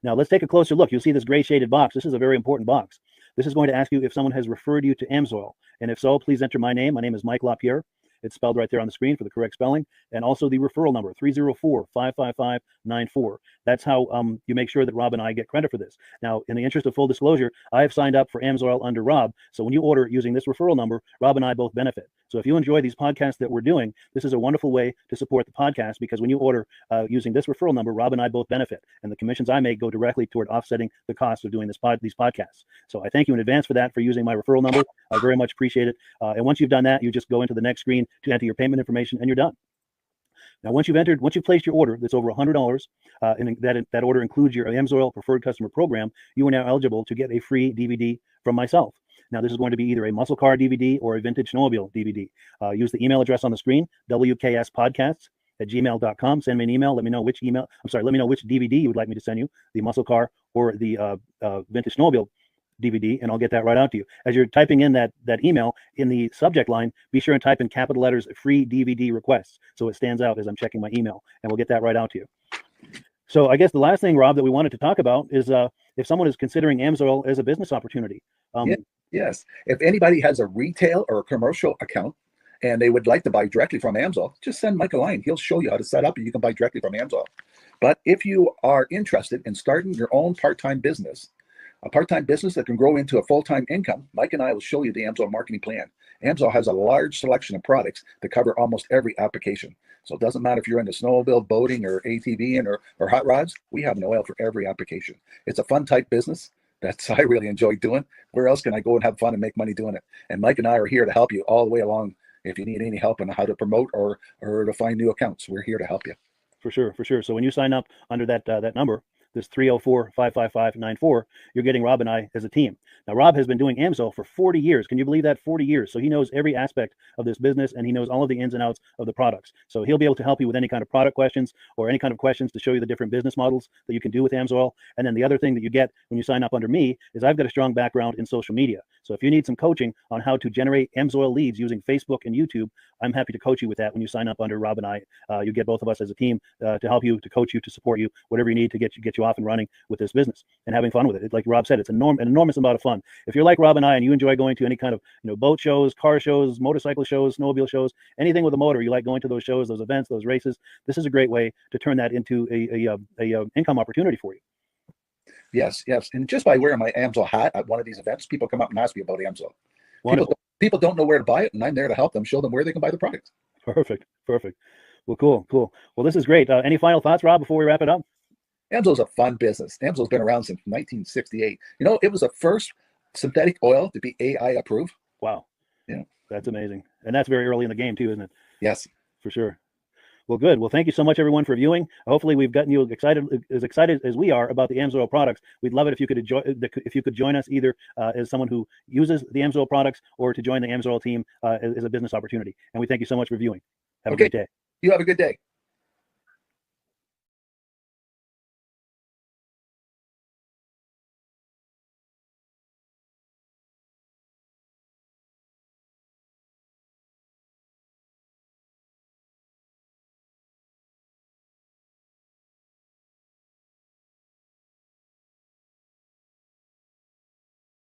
Now let's take a closer look. You'll see this gray shaded box. This is a very important box. This is going to ask you if someone has referred you to AMSOIL. And if so, please enter my name. My name is Mike LaPierre. It's spelled right there on the screen for the correct spelling. And also the referral number, 304-555-94. That's how you make sure that Rob and I get credit for this. Now, in the interest of full disclosure, I have signed up for AMSOIL under Rob. So when you order using this referral number, Rob and I both benefit. So if you enjoy these podcasts that we're doing, this is a wonderful way to support the podcast, because when you order using this referral number, Rob and I both benefit. And the commissions I make go directly toward offsetting the cost of doing these podcasts. So I thank you in advance for that, for using my referral number. I very much appreciate it. And once you've done that, you just go into the next screen to enter your payment information, and you're done. Now, once you've placed your order that's over $100, and that order includes your AMSOIL Preferred Customer Program, you are now eligible to get a free DVD from myself. Now, this is going to be either a muscle car DVD or a vintage snowmobile DVD. Use the email address on the screen, wkspodcasts@gmail.com. Send me an email. Let me know which DVD you would like me to send you, the muscle car or the vintage snowmobile DVD, and I'll get that right out to you. As you're typing in that email, in the subject line, be sure and type in capital letters "free DVD requests" so it stands out as I'm checking my email, and we'll get that right out to you. So I guess the last thing, Rob, that we wanted to talk about is if someone is considering AMSOIL as a business opportunity. Yes. If anybody has a retail or a commercial account and they would like to buy directly from AMSOIL, just send Mike a line. He'll show you how to set up, and you can buy directly from AMSOIL. But if you are interested in starting your own part-time business, a part-time business that can grow into a full-time income, Mike and I will show you the AMSOIL marketing plan. AMSOIL has a large selection of products that cover almost every application. So it doesn't matter if you're into snowmobile, boating, or ATVing, or hot rods, we have an oil for every application. It's a fun type business that I really enjoy doing. Where else can I go and have fun and make money doing it? And Mike and I are here to help you all the way along. If you need any help on how to promote or to find new accounts, we're here to help you. For sure. So when you sign up under that number, this 304-555-94, you're getting Rob and I as a team. Now, Rob has been doing AMSOIL for 40 years. Can you believe that? 40 years. So he knows every aspect of this business, and he knows all of the ins and outs of the products. So he'll be able to help you with any kind of product questions or any kind of questions to show you the different business models that you can do with AMSOIL. And then the other thing that you get when you sign up under me is I've got a strong background in social media. So if you need some coaching on how to generate AMSOIL leads using Facebook and YouTube, I'm happy to coach you with that when you sign up under Rob and I. You get both of us as a team to help you, to coach you, to support you, whatever you need to get you off and running with this business and having fun with it. Like Rob said, it's an enormous amount of fun. If you're like Rob and I and you enjoy going to any kind of boat shows, car shows, motorcycle shows, snowmobile shows, anything with a motor, you like going to those shows, those events, those races, this is a great way to turn that into a income opportunity for you. Yes. And just by wearing my AMSOIL hat at one of these events, people come up and ask me about AMSOIL. People don't know where to buy it, and I'm there to help them, show them where they can buy the product. Perfect. Well, cool. Well, this is great. Any final thoughts, Rob, before we wrap it up? AMSOIL's a fun business. AMSOIL's been around since 1968. It was the first synthetic oil to be AI approved. Wow. Yeah. That's amazing. And that's very early in the game too, isn't it? Yes. For sure. Well, good. Well, thank you so much, everyone, for viewing. Hopefully, we've gotten you excited as we are about the AMSOIL products. We'd love it if you could join us either as someone who uses the AMSOIL products or to join the AMSOIL team as a business opportunity. And we thank you so much for viewing. Have a great day. You have a good day.